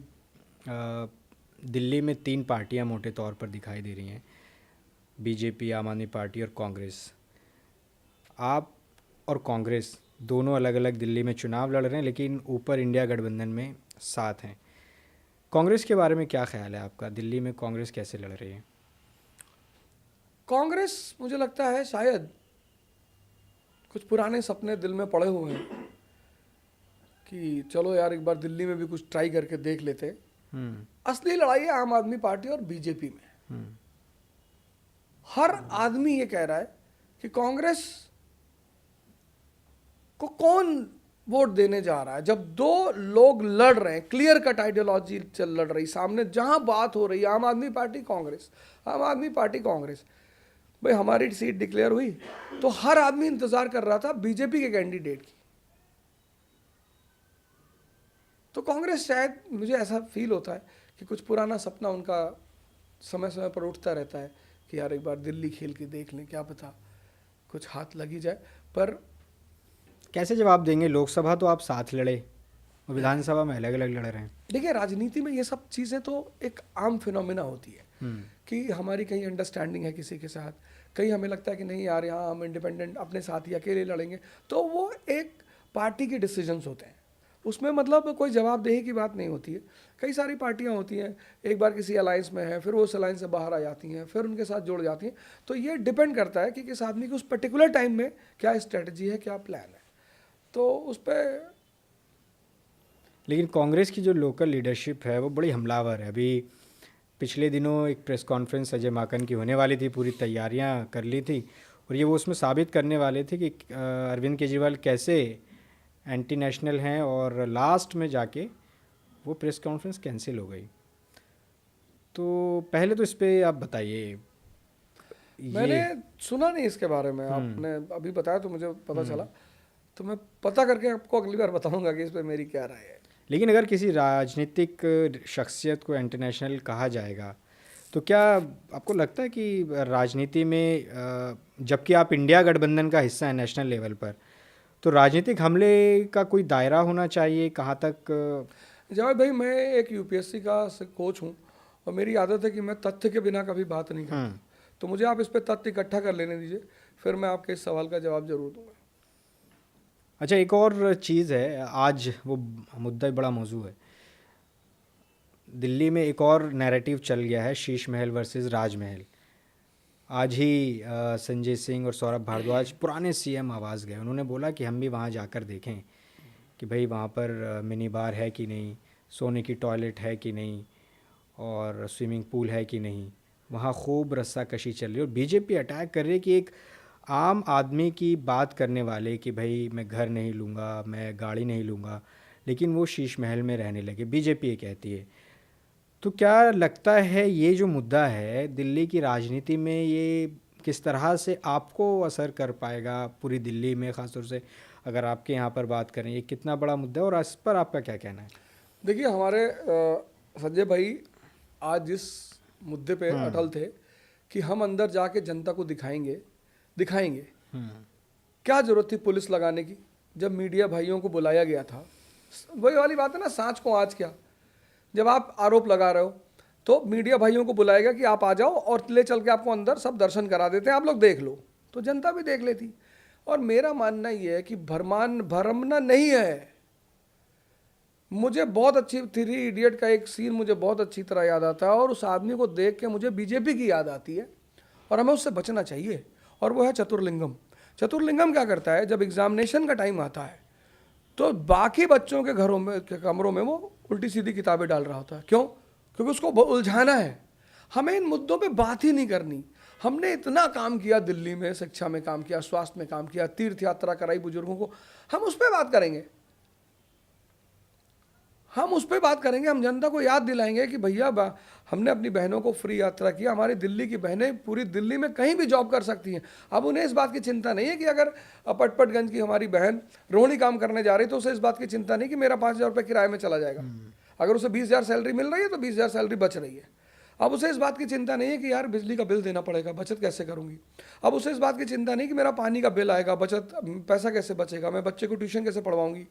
दिल्ली में 3 पार्टियां मोटे तौर पर दिखाई दे रही हैं, बीजेपी, आम आदमी पार्टी और कांग्रेस। आप और कांग्रेस दोनों अलग अलग दिल्ली में चुनाव लड़ रहे हैं, लेकिन ऊपर इंडिया गठबंधन में साथ हैं। कांग्रेस के बारे में क्या ख्याल है आपका? दिल्ली में कांग्रेस कैसे लड़ रही है? कांग्रेस, मुझे लगता है शायद कुछ पुराने सपने दिल में पड़े हुए हैं कि चलो यार एक बार दिल्ली में भी कुछ ट्राई करके देख लेते। असली लड़ाई है आम आदमी पार्टी और बीजेपी में। हर आदमी ये कह रहा है कि कांग्रेस को कौन वोट देने जा रहा है। जब 2 लोग लड़ रहे हैं, क्लियर कट आइडियोलॉजी चल लड़ रही, सामने जहां बात हो रही है आम आदमी पार्टी कांग्रेस, आम आदमी पार्टी कांग्रेस, भाई हमारी सीट डिक्लेयर हुई तो हर आदमी इंतजार कर रहा था बीजेपी के कैंडिडेट की। तो कांग्रेस, शायद मुझे ऐसा फील होता है कि कुछ पुराना सपना उनका समय समय पर उठता रहता है कि यार एक बार दिल्ली खेल के देख लें, क्या पता कुछ हाथ लगी जाए। पर कैसे जवाब देंगे? लोकसभा तो आप साथ लड़े और विधानसभा में अलग अलग लड़ रहे हैं। देखिए, राजनीति में ये सब चीज़ें तो एक आम फिनोमिना होती है कि हमारी कहीं अंडरस्टैंडिंग है किसी के साथ, कहीं हमें लगता है कि नहीं यार यहाँ हम इंडिपेंडेंट अपने साथ ही अकेले लड़ेंगे, तो वो एक पार्टी के डिसीजंस होते हैं, उसमें मतलब कोई जवाबदेही की बात नहीं होती है। कई सारी पार्टियां होती हैं, एक बार किसी अलायंस में है, फिर वो उस अलायंस से बाहर आ जाती हैं, फिर उनके साथ जुड़ जाती हैं। तो ये डिपेंड करता है कि किस आदमी की उस पर्टिकुलर टाइम में क्या स्ट्रेटजी है, क्या प्लान है, तो उस पर। लेकिन कांग्रेस की जो लोकल लीडरशिप है वो बड़ी हमलावर है। अभी पिछले दिनों एक प्रेस कॉन्फ्रेंस अजय माकन की होने वाली थी, पूरी तैयारियां कर ली थी और ये वो उसमें साबित करने वाले थे कि अरविंद केजरीवाल कैसे एंटी नेशनल हैं, और लास्ट में जाके वो प्रेस कॉन्फ्रेंस कैंसिल हो गई। तो पहले तो इस पर आप बताइए। मैंने सुना नहीं इसके बारे में, आपने अभी बताया तो मुझे पता चला, तो मैं पता करके आपको अगली बार बताऊंगा कि इस पर मेरी क्या राय है। लेकिन अगर किसी राजनीतिक शख्सियत को इंटरनेशनल कहा जाएगा तो क्या आपको लगता है कि राजनीति में, जबकि आप इंडिया गठबंधन का हिस्सा है नेशनल लेवल पर, तो राजनीतिक हमले का कोई दायरा होना चाहिए? कहाँ तक? जावेद भाई, मैं एक यूपीएससी का कोच हूँ और मेरी आदत है कि मैं तथ्य के बिना कभी बात नहीं करता। तो मुझे आप इस पर तथ्य इकट्ठा कर लेने दीजिए, फिर मैं आपके इस सवाल का जवाब जरूर दूंगा। अच्छा, एक और चीज़ है, आज वो मुद्दा बड़ा मौजू है। दिल्ली में एक और नैरेटिव चल गया है, शीश महल वर्सेस राजमहल। आज ही संजय सिंह और सौरभ भारद्वाज, पुराने सीएम, आवाज़ गए। उन्होंने बोला कि हम भी वहाँ जाकर देखें कि भाई वहाँ पर मिनी बार है कि नहीं, सोने की टॉयलेट है कि नहीं, और स्विमिंग पूल है कि नहीं। वहाँ खूब रस्साकशी चल रही है और बीजेपी अटैक कर रही है कि एक आम आदमी की बात करने वाले कि भाई मैं घर नहीं लूँगा, मैं गाड़ी नहीं लूँगा, लेकिन वो शीश महल में रहने लगे, बीजेपी ये कहती है। तो क्या लगता है ये जो मुद्दा है दिल्ली की राजनीति में, ये किस तरह से आपको असर कर पाएगा पूरी दिल्ली में? ख़ासतौर से अगर आपके यहाँ पर बात करें, ये कितना बड़ा मुद्दा है और इस पर आपका क्या कहना है? देखिए, हमारे संजय भाई आज इस मुद्दे पे अटल थे कि हम अंदर जाके जनता को दिखाएंगे। क्या जरूरत थी पुलिस लगाने की जब मीडिया भाइयों को बुलाया गया था? वही वाली बात है ना, सांच को आज क्या। जब आप आरोप लगा रहे हो तो मीडिया भाइयों को बुलाया गया कि आप आ जाओ और ले चल के आपको अंदर सब दर्शन करा देते हैं, आप लोग देख लो, तो जनता भी देख लेती। और मेरा मानना ये है कि भरमना नहीं है। मुझे बहुत अच्छी 3 इडियट का एक सीन मुझे बहुत अच्छी तरह याद आता है और उस आदमी को देख के मुझे बीजेपी की याद आती है और हमें उससे बचना चाहिए, और वो है चतुर्लिंगम। चतुर्लिंगम क्या करता है, जब एग्जामिनेशन का टाइम आता है तो बाकी बच्चों के घरों में के कमरों में वो उल्टी सीधी किताबें डाल रहा होता है। क्यों? क्योंकि उसको उलझाना है। हमें इन मुद्दों पे बात ही नहीं करनी। हमने इतना काम किया, दिल्ली में शिक्षा में काम किया, स्वास्थ्य में काम किया, तीर्थ यात्रा कराई बुजुर्गों को, हम उस पर बात करेंगे, हम जनता को याद दिलाएंगे कि भैया हमने अपनी बहनों को फ्री यात्रा किया। हमारी दिल्ली की बहनें पूरी दिल्ली में कहीं भी जॉब कर सकती हैं। अब उन्हें इस बात की चिंता नहीं है कि अगर पटपटगंज की हमारी बहन रोहिणी काम करने जा रही तो उसे इस बात की चिंता नहीं कि मेरा 5,000 रुपये किराए में चला जाएगा। अगर उसे 20,000 सैलरी मिल रही है तो 20,000 सैलरी बच रही है। अब उसे इस बात की चिंता नहीं है कि यार बिजली का बिल देना पड़ेगा, बचत कैसे करूंगी। अब उसे इस बात की चिंता नहीं कि मेरा पानी का बिल आएगा, बचत पैसा कैसे बचेगा, मैं बच्चे को ट्यूशन कैसे पढ़वाऊंगी।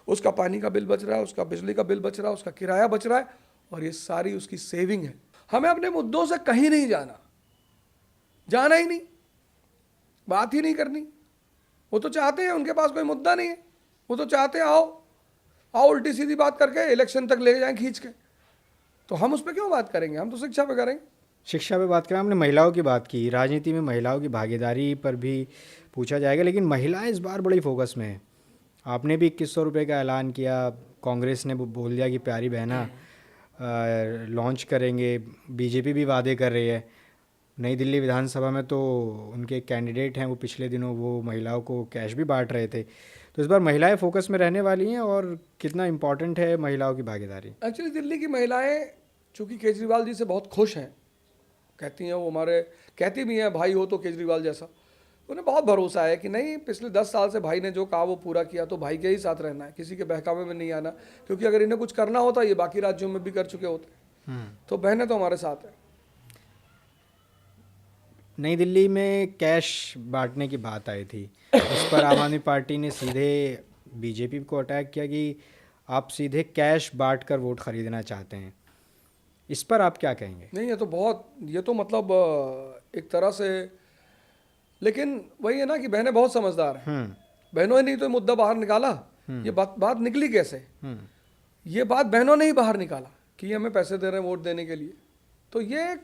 उसका पानी का बिल बच रहा है, उसका बिजली का बिल बच रहा है, उसका किराया बच रहा है, और ये सारी उसकी सेविंग है। हमें अपने मुद्दों से कहीं नहीं जाना, जाना ही नहीं, बात ही नहीं करनी। वो तो चाहते हैं, उनके पास कोई मुद्दा नहीं है, वो तो चाहते हैं आओ आओ उल्टी सीधी बात करके इलेक्शन तक ले जाएं खींच के। तो हम उस पर क्यों बात करेंगे, हम तो शिक्षा पे करेंगे। शिक्षा पे बात करें, हमने महिलाओं की बात की, राजनीति में महिलाओं की भागीदारी पर भी पूछा जाएगा, लेकिन महिलाएं इस बार बड़ी फोकस में है। आपने भी 2100 रुपये का ऐलान किया, कांग्रेस ने बोल दिया कि प्यारी बहना लॉन्च करेंगे, बीजेपी भी वादे कर रही है। नई दिल्ली विधानसभा में तो उनके कैंडिडेट हैं, वो पिछले दिनों वो महिलाओं को कैश भी बांट रहे थे। तो इस बार महिलाएं फोकस में रहने वाली हैं, और कितना इम्पोर्टेंट है महिलाओं की भागीदारी। एक्चुअली दिल्ली की महिलाएं चूंकि केजरीवाल जी से बहुत खुश हैं, कहती हैं वो हमारे, कहती भी हैं भाई हो तो केजरीवाल जैसा, उन्हें बहुत भरोसा है कि नहीं पिछले 10 साल से भाई ने जो कहा वो पूरा किया, तो भाई के ही साथ रहना है, किसी के बहकावे में नहीं आना, क्योंकि अगर इन्हें कुछ करना होता ये बाकी राज्यों में भी कर चुके होते। तो बहनें तो हमारे साथ हैं। नई दिल्ली में कैश बांटने की बात आई थी, उस पर आम आदमी पार्टी ने सीधे बीजेपी को अटैक किया कि आप सीधे कैश बांट कर वोट खरीदना चाहते हैं। इस पर आप क्या कहेंगे? नहीं, ये तो मतलब एक तरह से, लेकिन वही है ना कि बहनें बहुत समझदार हैं। बहनों ने नहीं तो मुद्दा बाहर निकाला, ये बात निकली कैसे? ये बात बहनों ने ही बाहर निकाला कि हमें पैसे दे रहे हैं वोट देने के लिए। तो ये,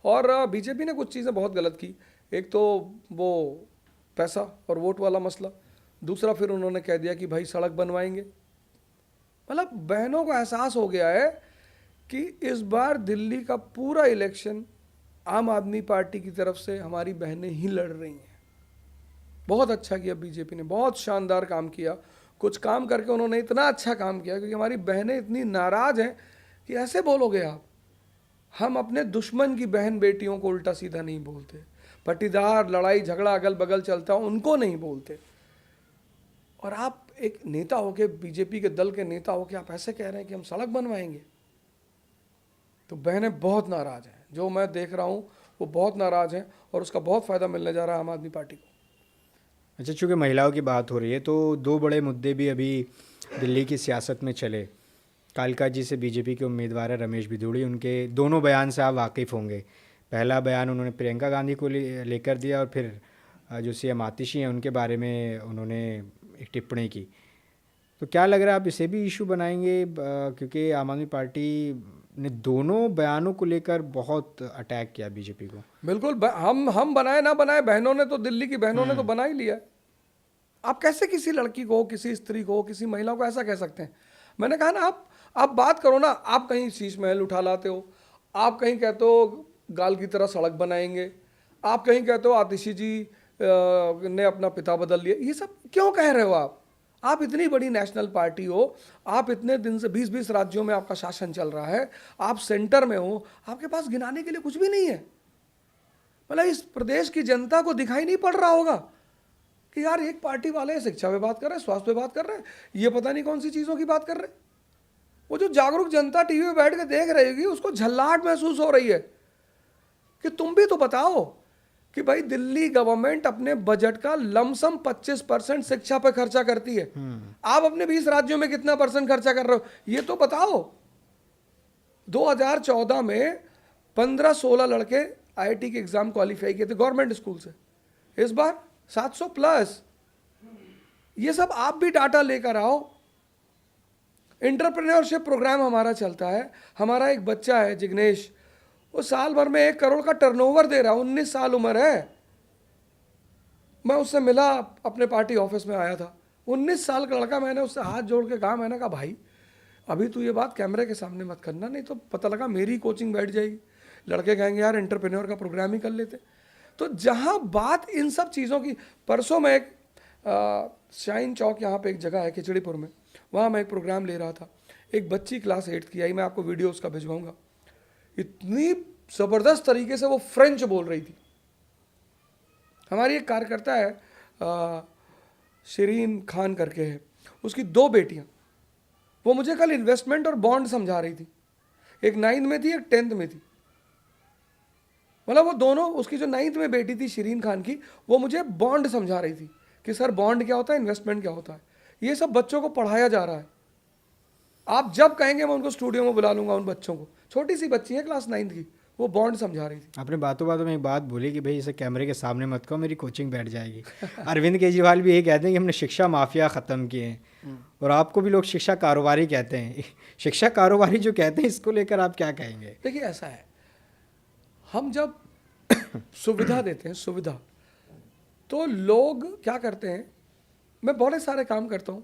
और बीजेपी ने कुछ चीज़ें बहुत गलत की। एक तो वो पैसा और वोट वाला मसला, दूसरा फिर उन्होंने कह दिया कि भाई सड़क बनवाएंगे। मतलब बहनों को एहसास हो गया है कि इस बार दिल्ली का पूरा इलेक्शन आम आदमी पार्टी की तरफ से हमारी बहनें ही लड़ रही हैं। बहुत अच्छा किया बीजेपी ने, बहुत शानदार काम किया। कुछ काम करके उन्होंने इतना अच्छा काम किया क्योंकि हमारी बहनें इतनी नाराज हैं कि ऐसे बोलोगे आप, हम अपने दुश्मन की बहन बेटियों को उल्टा सीधा नहीं बोलते, पट्टीदार लड़ाई झगड़ा अगल बगल चलता उनको नहीं बोलते। और आप एक नेता होके, बीजेपी के दल के नेता होके आप ऐसे कह रहे हैं कि हम सड़क बनवाएंगे। तो बहनें बहुत नाराज हैं, जो मैं देख रहा हूँ वो बहुत नाराज हैं, और उसका बहुत फ़ायदा मिलने जा रहा है आम आदमी पार्टी को। अच्छा, चूँकि महिलाओं की बात हो रही है तो दो बड़े मुद्दे भी अभी दिल्ली की सियासत में चले। कालका जी से बीजेपी के उम्मीदवार है रमेश बिधूड़ी, उनके दोनों बयान से आप वाकिफ़ होंगे। पहला बयान उन्होंने प्रियंका गांधी को लेकर दिया, और फिर जो सीएम आतिशी हैं उनके बारे में उन्होंने एक टिप्पणी की। तो क्या लग रहा है आप इसे भी इशू बनाएंगे, क्योंकि आम आदमी पार्टी ने दोनों बयानों को लेकर बहुत अटैक किया बीजेपी को। बिल्कुल, हम बनाए ना बनाए, बहनों ने तो, दिल्ली की बहनों ने तो बना ही लिया। आप कैसे किसी लड़की को, किसी स्त्री को, किसी महिला को ऐसा कह सकते हैं? मैंने कहा ना, आप बात करो ना, आप कहीं शीश महल उठा लाते हो, आप कहीं कहते हो गाल की तरह सड़क बनाएंगे, आप कहीं कहते हो आतिशी जी ने अपना पिता बदल लिया। ये सब क्यों कह रहे हो आप इतनी बड़ी नेशनल पार्टी हो, आप इतने दिन से 20-20 राज्यों में आपका शासन चल रहा है, आप सेंटर में हो, आपके पास गिनाने के लिए कुछ भी नहीं है। मतलब इस प्रदेश की जनता को दिखाई नहीं पड़ रहा होगा कि यार एक पार्टी वाले शिक्षा पे बात कर रहे हैं, स्वास्थ्य पे बात कर रहे हैं, ये पता नहीं कौन सी चीज़ों की बात कर रहे हैं। वो जो जागरूक जनता टीवी पे बैठ के देख रही होगी, उसको झल्लाहट महसूस हो रही है कि तुम भी तो बताओ कि भाई दिल्ली गवर्नमेंट अपने बजट का लमसम 25% शिक्षा पे खर्चा करती है। आप अपने 20 राज्यों में कितना % खर्चा कर रहे हो, ये तो बताओ। 2014 में 15-16 लड़के आईआईटी के एग्जाम क्वालिफाई किए थे गवर्नमेंट स्कूल से, इस बार 700+। ये सब आप भी डाटा लेकर आओ। एंटरप्रेन्योरशिप प्रोग्राम हमारा चलता है। हमारा एक बच्चा है जिग्नेश, वो साल भर में 1 करोड़ का टर्नओवर दे रहा है, 19 साल उम्र है। मैं उससे मिला, अपने पार्टी ऑफिस में आया था, 19 साल का लड़का। मैंने उससे हाथ जोड़ के कहा, मैंने कहा भाई अभी तू ये बात कैमरे के सामने मत करना, नहीं तो पता लगा मेरी कोचिंग बैठ जाएगी, लड़के कहेंगे यार एंटरप्रेन्योर का प्रोग्राम ही कर लेते। तो जहाँ बात इन सब चीज़ों की, परसों में एक शाइन चौक यहाँ पे एक जगह है खिचड़ीपुर में, वहाँ मैं एक प्रोग्राम ले रहा था। एक बच्ची क्लास 8 की आई, मैं आपको वीडियो उसका भिजवाऊंगा। इतनी ज़बरदस्त तरीके से वो फ्रेंच बोल रही थी। हमारी एक कार्यकर्ता है शिरीन खान करके है, उसकी 2 बेटियां, वो मुझे कल इन्वेस्टमेंट और बॉन्ड समझा रही थी, एक 9th में थी एक 10th में थी, मतलब वो दोनों, उसकी जो 9th में बेटी थी शिरीन खान की, वो मुझे बॉन्ड समझा रही थी कि सर बॉन्ड क्या होता है, इन्वेस्टमेंट क्या होता है। ये सब बच्चों को पढ़ाया जा रहा है। आप जब कहेंगे मैं उनको स्टूडियो में बुला लूंगा, उन बच्चों को, छोटी सी बच्ची है क्लास 9th की, वो बॉन्ड समझा रही थी। आपने बातों बातों में एक बात बोली कि भाई इसे कैमरे के सामने मत कहो, मेरी कोचिंग बैठ जाएगी। अरविंद केजरीवाल भी यही कहते हैं कि हमने शिक्षा माफिया ख़त्म किए हैं, और आपको भी लोग शिक्षा कारोबारी कहते हैं। शिक्षा कारोबारी जो कहते हैं, इसको लेकर आप क्या कहेंगे? देखिए ऐसा है, हम जब सुविधा देते हैं, सुविधा, तो लोग क्या करते हैं, मैं बहुत सारे काम करता हूँ,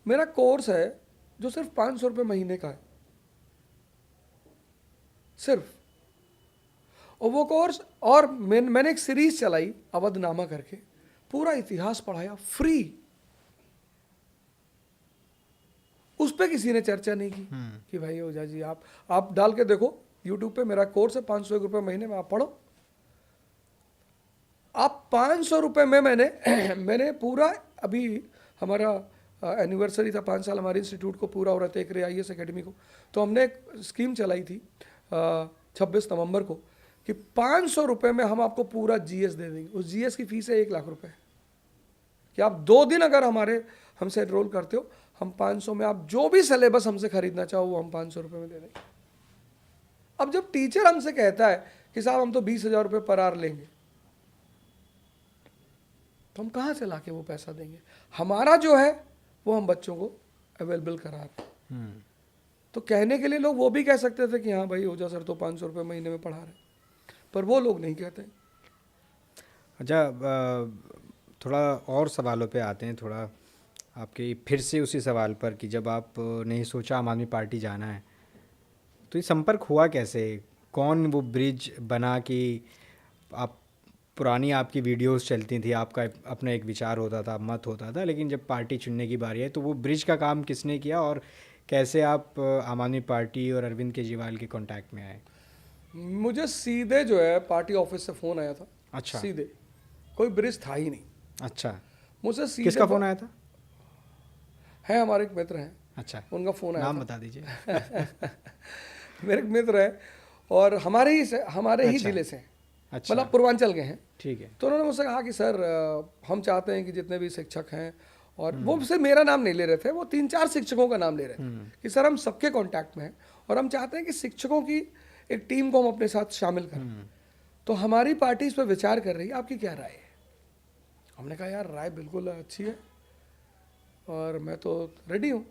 मेरा कोर्स है जो सिर्फ 500 रुपये महीने का है सिर्फ, और वो कोर्स, और मैंने एक सीरीज चलाई अवधनामा करके, पूरा इतिहास पढ़ाया फ्री, उस पर किसी ने चर्चा नहीं की कि भाई ओझा जी आप डाल के देखो यूट्यूब पे, मेरा कोर्स है 500 रुपये महीने में, आप पढ़ो। आप 500 रुपये में मैंने पूरा, अभी हमारा एनिवर्सरी था 5 साल हमारे इंस्टीट्यूट को पूरा हो रहा था, एक IAS अकेडमी को, तो हमने एक स्कीम चलाई थी 26 नवंबर को कि 500 रुपये में हम आपको पूरा GS दे देंगे। उस GS की फीस है 1 लाख रुपए, कि आप 2 दिन अगर हमसे एनरोल करते हो, हम 500 में आप जो भी सिलेबस हमसे खरीदना चाहो वो हम 500 रुपये में दे देंगे। अब जब टीचर हमसे कहता है कि साहब हम तो 20,000 रुपये पर आवर लेंगे, तो हम कहाँ से लाके वो पैसा देंगे? हमारा जो है वो हम बच्चों को अवेलेबल करा रहे हैं। तो कहने के लिए लोग वो भी कह सकते थे कि हाँ भाई ओझा सर तो 500 रुपये महीने में पढ़ा रहे, पर वो लोग नहीं कहते। अच्छा, थोड़ा और सवालों पे आते हैं, थोड़ा आपके फिर से उसी सवाल पर कि जब आप नहीं सोचा आम आदमी पार्टी जाना है, तो ये संपर्क हुआ कैसे? कौन वो ब्रिज बना कि आप, पुरानी आपकी वीडियोस चलती थी, आपका अपना एक विचार होता था, मत होता था, लेकिन जब पार्टी चुनने की बारी है तो वो ब्रिज का काम किसने किया, और कैसे आप आम आदमी पार्टी और अरविंद केजरीवाल के कांटेक्ट में आए? मुझे सीधे जो है पार्टी ऑफिस से फ़ोन आया था। अच्छा, सीधे, कोई ब्रिज था ही नहीं। अच्छा, मुझे सीधे, किसका फ़ोन आया था? है हमारे एक मित्र हैं, अच्छा, उनका फ़ोन आया नाम था। बता दीजिए। मेरे एक मित्र है और हमारे ही ज़िले से हैं, अच्छा, मतलब पूर्वांचल के हैं। ठीक है। तो उन्होंने मुझसे कहा कि सर हम चाहते हैं कि जितने भी शिक्षक हैं, और वो सिर्फ मेरा नाम नहीं ले रहे थे, वो 3-4 शिक्षकों का नाम ले रहे थे कि सर हम सबके कांटेक्ट में हैं और हम चाहते हैं कि शिक्षकों की एक टीम को हम अपने साथ शामिल करें। तो हमारी पार्टी इस पर विचार कर रही है, आपकी क्या राय है? हमने कहा यार राय बिल्कुल अच्छी है और मैं तो रेडी हूँ।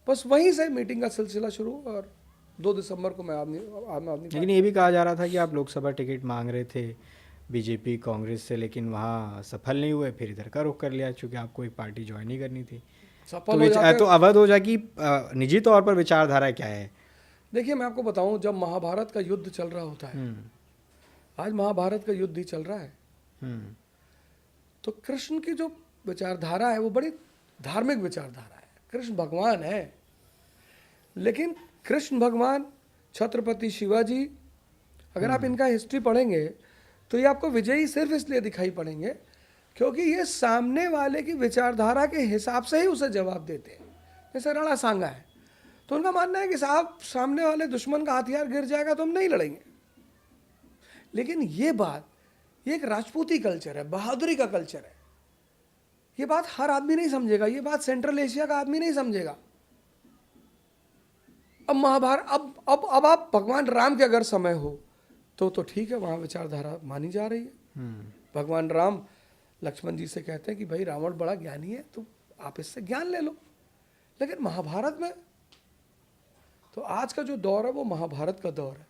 बस वहीं से मीटिंग का सिलसिला शुरू, और 2 दिसंबर को मैं आम आदमी लेकिन ये भी कहा जा रहा था कि आप लोकसभा टिकट मांग रहे थे बीजेपी कांग्रेस से, लेकिन वहाँ सफल नहीं हुए, फिर इधर का रुख कर लिया चूँकि आपको एक पार्टी ज्वाइन नहीं करनी थी। सफल हो जाते। तो अवध ओझा की निजी तौर पर विचारधारा क्या है? देखिए मैं आपको बताऊं, जब महाभारत का युद्ध चल रहा होता है, आज महाभारत का युद्ध ही चल रहा है, तो कृष्ण की जो विचारधारा है वो बड़ी धार्मिक विचारधारा है। कृष्ण भगवान है, लेकिन कृष्ण भगवान, छत्रपति शिवाजी, अगर आप इनका हिस्ट्री पढ़ेंगे तो ये आपको विजयी सिर्फ इसलिए दिखाई पड़ेंगे क्योंकि ये सामने वाले की विचारधारा के हिसाब से ही उसे जवाब देते हैं। जैसे राणा सांगा है, तो उनका मानना है कि साहब सामने वाले दुश्मन का हथियार गिर जाएगा तो हम नहीं लड़ेंगे। लेकिन ये बात, ये एक राजपूती कल्चर है, बहादुरी का कल्चर है। ये बात हर आदमी नहीं समझेगा, ये बात सेंट्रल एशिया का आदमी नहीं समझेगा। अब महाभारत, अब आप भगवान राम के अगर समय हो तो ठीक है, वहाँ विचारधारा मानी जा रही है। भगवान राम लक्ष्मण जी से कहते हैं कि भाई रावण बड़ा ज्ञानी है, तो आप इससे ज्ञान ले लो। लेकिन महाभारत में तो आज का जो दौर है वो महाभारत का दौर है।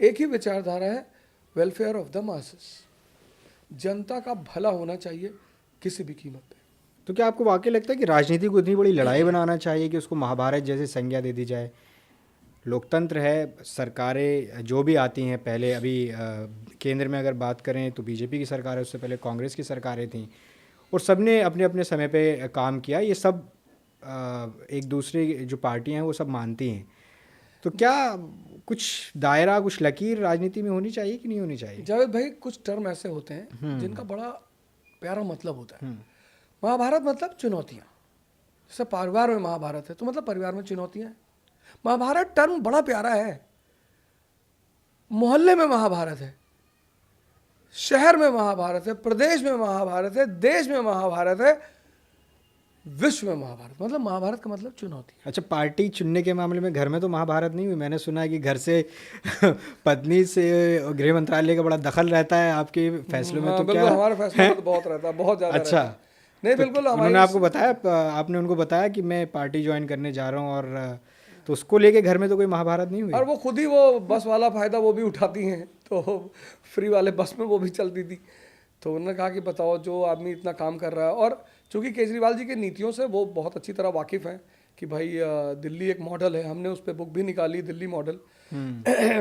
एक ही विचारधारा है, वेलफेयर ऑफ द मासेस, जनता का भला होना चाहिए किसी भी कीमत पे। तो क्या आपको वाकई लगता है कि राजनीति को इतनी बड़ी लड़ाई बनाना चाहिए कि उसको महाभारत जैसे संज्ञा दे दी जाए? लोकतंत्र है, सरकारें जो भी आती हैं, पहले अभी केंद्र में अगर बात करें तो बीजेपी की सरकार है, उससे पहले कांग्रेस की सरकारें थीं, और सब ने अपने अपने समय पे काम किया। ये सब एक दूसरे जो पार्टियां हैं वो सब मानती हैं। तो क्या कुछ दायरा, कुछ लकीर राजनीति में होनी चाहिए कि नहीं होनी चाहिए? जावेद भाई, कुछ टर्म ऐसे होते हैं जिनका बड़ा प्यारा मतलब होता है। महाभारत मतलब चुनौतियाँ, जैसे परिवार में महाभारत है, तो मतलब परिवार में चुनौतियां हैं। महाभारत टर्म बड़ा प्यारा है। मोहल्ले में महाभारत है, शहर में महाभारत है, प्रदेश में महाभारत है, देश में महाभारत है, विश्व में महाभारत। मतलब महाभारत का मतलब चुनौती। अच्छा, पार्टी चुनने के मामले में घर में तो महाभारत नहीं हुई? मैंने सुना है कि घर से पत्नी से गृह मंत्रालय का बड़ा दखल रहता है आपके फैसलों में। तो बिल्कुल, क्या हमारे फैसलों में तो बहुत रहता है, बहुत ज्यादा अच्छा रहता है। नहीं तो बिल्कुल, उन्होंने आपको बताया, आपने उनको बताया कि मैं पार्टी ज्वाइन करने जा रहा हूँ, और तो उसको लेके घर में तो कोई महाभारत नहीं हुई? और वो खुद ही वो बस वाला फायदा वो भी उठाती हैं, तो फ्री वाले बस में वो भी चलती थी। तो उन्होंने कहा कि बताओ, जो आदमी इतना काम कर रहा है, और चूंकि केजरीवाल जी की नीतियों से वो बहुत अच्छी तरह वाकिफ़ हैं कि भाई दिल्ली एक मॉडल है, हमने उस पर बुक भी निकाली, दिल्ली मॉडल।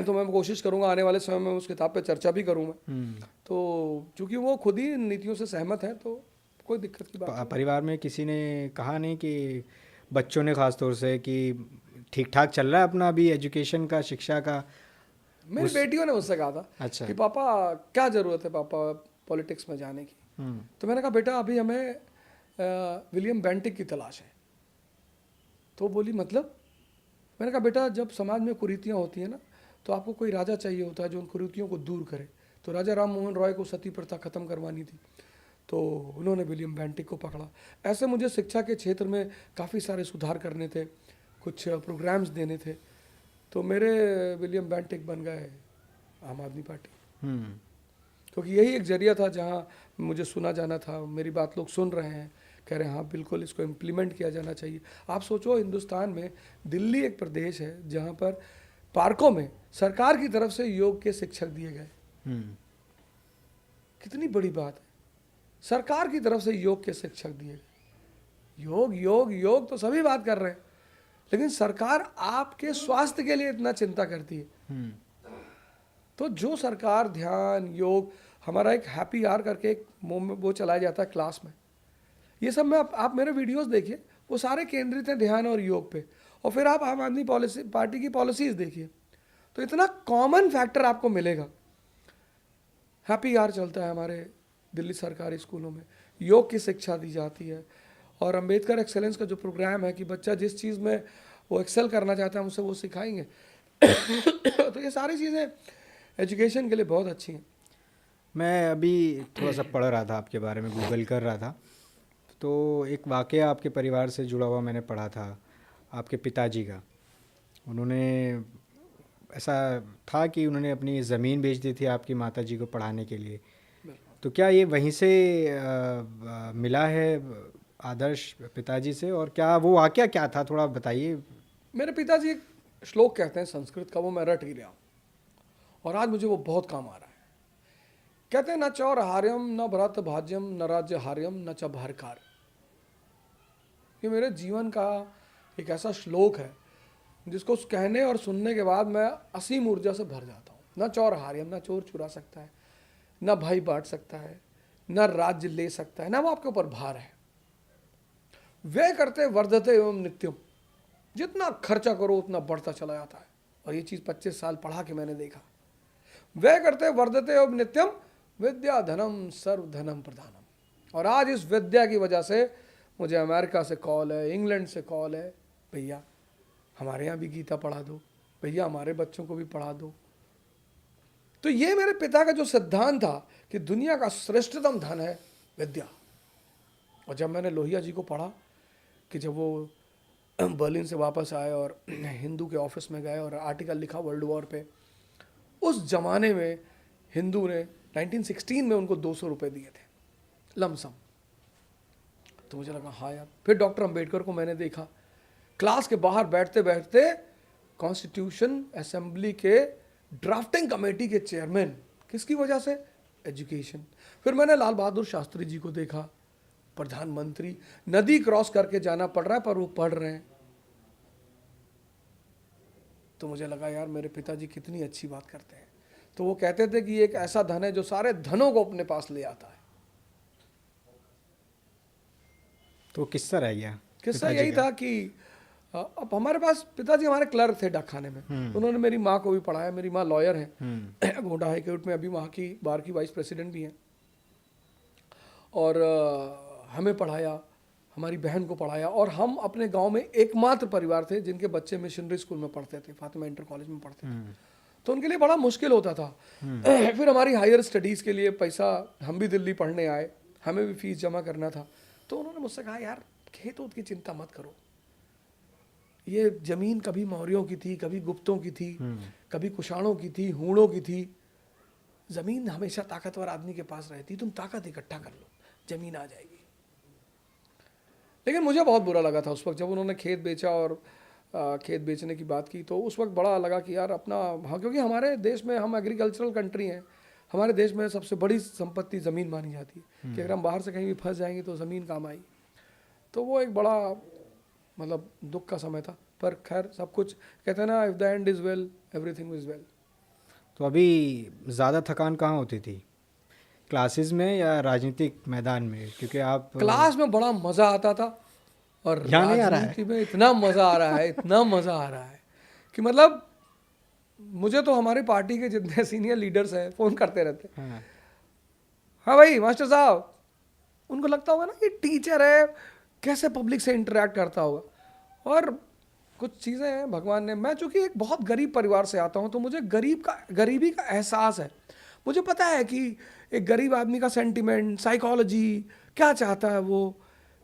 तो मैं कोशिश करूंगा आने वाले समय में उस किताब पे चर्चा भी करूँ मैं। तो चूंकि वो खुद ही नीतियों से सहमत हैं, तो कोई दिक्कत की बात नहीं। परिवार में किसी ने कहा नहीं कि बच्चों ने खास तौर से कि ठीक ठाक चल रहा है अपना अभी एजुकेशन का, शिक्षा का? मेरी बेटियों ने मुझसे कहा था अच्छा। कि पापा क्या ज़रूरत है पापा पॉलिटिक्स में जाने की। तो मैंने कहा बेटा अभी हमें विलियम बेंटिक की तलाश है। तो बोली मतलब? मैंने कहा बेटा, जब समाज में कुरीतियाँ होती हैं ना, तो आपको कोई राजा चाहिए होता है जो उन कुरीतियों को दूर करे। तो राजा राम मोहन रॉय को सती प्रथा खत्म करवानी थी, तो उन्होंने विलियम बेंटिक को पकड़ा। ऐसे मुझे शिक्षा के क्षेत्र में काफ़ी सारे सुधार करने थे, कुछ प्रोग्राम्स देने थे, तो मेरे विलियम बेंटिक बन गए आम आदमी पार्टी। क्योंकि यही एक जरिया था जहाँ मुझे सुना जाना था, मेरी बात लोग सुन रहे हैं, कह रहे हैं हाँ बिल्कुल इसको इम्प्लीमेंट किया जाना चाहिए। आप सोचो, हिंदुस्तान में दिल्ली एक प्रदेश है जहाँ पर पार्कों में सरकार की तरफ से योग के शिक्षक दिए गए। कितनी बड़ी बात है, सरकार की तरफ से योग के शिक्षक दिए गए। योग योग योग तो सभी बात कर रहे हैं, लेकिन सरकार आपके स्वास्थ्य के लिए इतना चिंता करती है। तो जो सरकार ध्यान, योग, हमारा एक हैप्पी आवर करके एक वो चलाया जाता है क्लास में, ये सब में आप मेरे वीडियोस देखिए, वो सारे केंद्रित हैं ध्यान और योग पे। और फिर आप आम आदमी पार्टी की पॉलिसीज देखिए, तो इतना कॉमन फैक्टर आपको मिलेगा। हैप्पी आवर चलता है हमारे दिल्ली सरकारी स्कूलों में, योग की शिक्षा दी जाती है, और अंबेडकर एक्सेलेंस का जो प्रोग्राम है कि बच्चा जिस चीज़ में वो एक्सेल करना चाहता है उसे वो सिखाएंगे। तो ये सारी चीज़ें एजुकेशन के लिए बहुत अच्छी हैं। मैं अभी थोड़ा सा पढ़ रहा था आपके बारे में, गूगल कर रहा था, तो एक वाक़या आपके परिवार से जुड़ा हुआ मैंने पढ़ा था, आपके पिताजी का। उन्होंने, ऐसा था कि उन्होंने अपनी ज़मीन बेच दी थी आपकी माताजी को पढ़ाने के लिए। तो क्या ये वहीं से मिला है आदर्श पिताजी से, और क्या वो वाक़या क्या था, थोड़ा बताइए। मेरे पिताजी एक श्लोक कहते हैं संस्कृत का, वो मैं रट ही रहा हूँ, और आज मुझे वो बहुत काम आ रहा है। कहते हैं न चौर हार्यम न भरत भाज्यम न राज्य हार्यम न च भारकार। ये मेरे जीवन का एक ऐसा श्लोक है जिसको कहने और सुनने के बाद मैं असीम ऊर्जा से भर जाता हूँ। न चौर हार्यम, न चोर चुरा सकता है, न भाई बांट सकता है, न राज्य ले सकता है, न वो आपके ऊपर भार है। व्यय करते वर्धते एवं नित्यम, जितना खर्चा करो उतना बढ़ता चला जाता है। और ये चीज़ 25 साल पढ़ा के मैंने देखा। व्यय करते वर्धते एवं नित्यम विद्या धनम सर्व धनम प्रधानम। और आज इस विद्या की वजह से मुझे अमेरिका से कॉल है, इंग्लैंड से कॉल है, भैया हमारे यहाँ भी गीता पढ़ा दो, भैया हमारे बच्चों को भी पढ़ा दो। तो ये मेरे पिता का जो सिद्धांत था कि दुनिया का श्रेष्ठतम धन है विद्या। और जब मैंने लोहिया जी को पढ़ा कि जब वो बर्लिन से वापस आए और हिंदू के ऑफिस में गए और आर्टिकल लिखा वर्ल्ड वॉर पे, उस जमाने में हिंदू ने 1916 में उनको 200 रुपये दिए थे लमसम। तो मुझे लगा हाँ यार। फिर डॉक्टर अंबेडकर को मैंने देखा क्लास के बाहर बैठते बैठते कॉन्स्टिट्यूशन असेंबली के ड्राफ्टिंग कमेटी के चेयरमैन, किसकी वजह से? एजुकेशन। फिर मैंने लाल बहादुर शास्त्री जी को देखा, प्रधानमंत्री, नदी क्रॉस करके जाना पड़ रहा है पर वो पढ़ रहे हैं। तो मुझे लगा यार मेरे पिताजी कितनी अच्छी बात करते हैं। तो वो कहते थे कि एक ऐसा धन है जो सारे धनों को अपने पास ले आता है। तो किस्सा रह गया? किस्सा यही था कि अब हमारे पास पिताजी हमारे क्लर्क थे डाकखाने में, उन्होंने मेरी माँ को भी पढ़ाया। मेरी माँ लॉयर है, गोंडा हाई कोर्ट में अभी वहाँ की बार की वाइस प्रेसिडेंट भी हैं, और हमें पढ़ाया। हमारी बहन को पढ़ाया, और हम अपने गांव में एकमात्र परिवार थे जिनके बच्चे मिशनरी स्कूल में पढ़ते थे, फातिमा इंटर कॉलेज में पढ़ते थे। तो उनके लिए बड़ा मुश्किल होता था। फिर हमारी हायर स्टडीज़ के लिए पैसा, हम भी दिल्ली पढ़ने आए, हमें भी फीस जमा करना था। तो उन्होंने मुझसे कहा, यार खेत ऊत की चिंता मत करो, ये ज़मीन कभी मौर्यों की थी, कभी गुप्तों की थी, कभी कुषाणों की थी, हूणों की थी। ज़मीन हमेशा ताकतवर आदमी के पास रहती, तुम ताकत इकट्ठा कर लो, ज़मीन आ जाएगी। लेकिन मुझे बहुत बुरा लगा था उस वक्त जब उन्होंने खेत बेचा और खेत बेचने की बात की। तो उस वक्त बड़ा लगा कि यार अपना, हाँ, क्योंकि हमारे देश में, हम एग्रीकल्चरल कंट्री हैं, हमारे देश में सबसे बड़ी संपत्ति ज़मीन मानी जाती है कि अगर हम बाहर से कहीं भी फंस जाएंगे तो ज़मीन काम आएगी। तो वो एक बड़ा मतलब दुख का समय था, पर खैर सब कुछ, कहते हैं ना, if the end is well everything is well. तो अभी ज़्यादा थकान कहाँ होती थी, क्लासेस में या राजनीतिक मैदान में? क्योंकि आप क्लास में बड़ा मज़ा आता था, और यहाँ नहीं आ रहा है। राजनीति में इतना मज़ा आ रहा है, इतना मज़ा आ रहा है कि मतलब मुझे तो हमारी पार्टी के जितने सीनियर लीडर्स हैं फ़ोन करते रहते हैं, हाँ, हाँ भाई मास्टर साहब, उनको लगता होगा ना कि टीचर है, कैसे पब्लिक से इंटरेक्ट करता होगा। और कुछ चीज़ें हैं भगवान ने, मैं चूँकि एक बहुत गरीब परिवार से आता हूँ तो मुझे गरीबी का एहसास है। मुझे पता है कि एक गरीब आदमी का सेंटिमेंट, साइकोलॉजी, क्या चाहता है वो,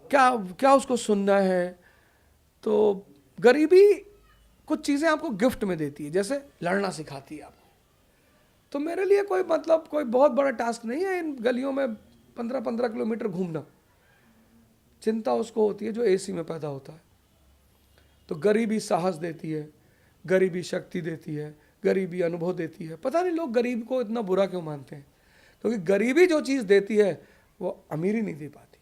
क्या क्या उसको सुनना है। तो गरीबी कुछ चीज़ें आपको गिफ्ट में देती है, जैसे लड़ना सिखाती है आपको। तो मेरे लिए कोई मतलब कोई बहुत बड़ा टास्क नहीं है इन गलियों में 15-15 किलोमीटर घूमना। चिंता उसको होती है जो एसी में पैदा होता है। तो गरीबी साहस देती है, गरीबी शक्ति देती है, गरीबी अनुभव देती है। पता नहीं लोग गरीब को इतना बुरा क्यों मानते हैं, क्योंकि गरीबी जो चीज़ देती है वो अमीरी नहीं दे पाती,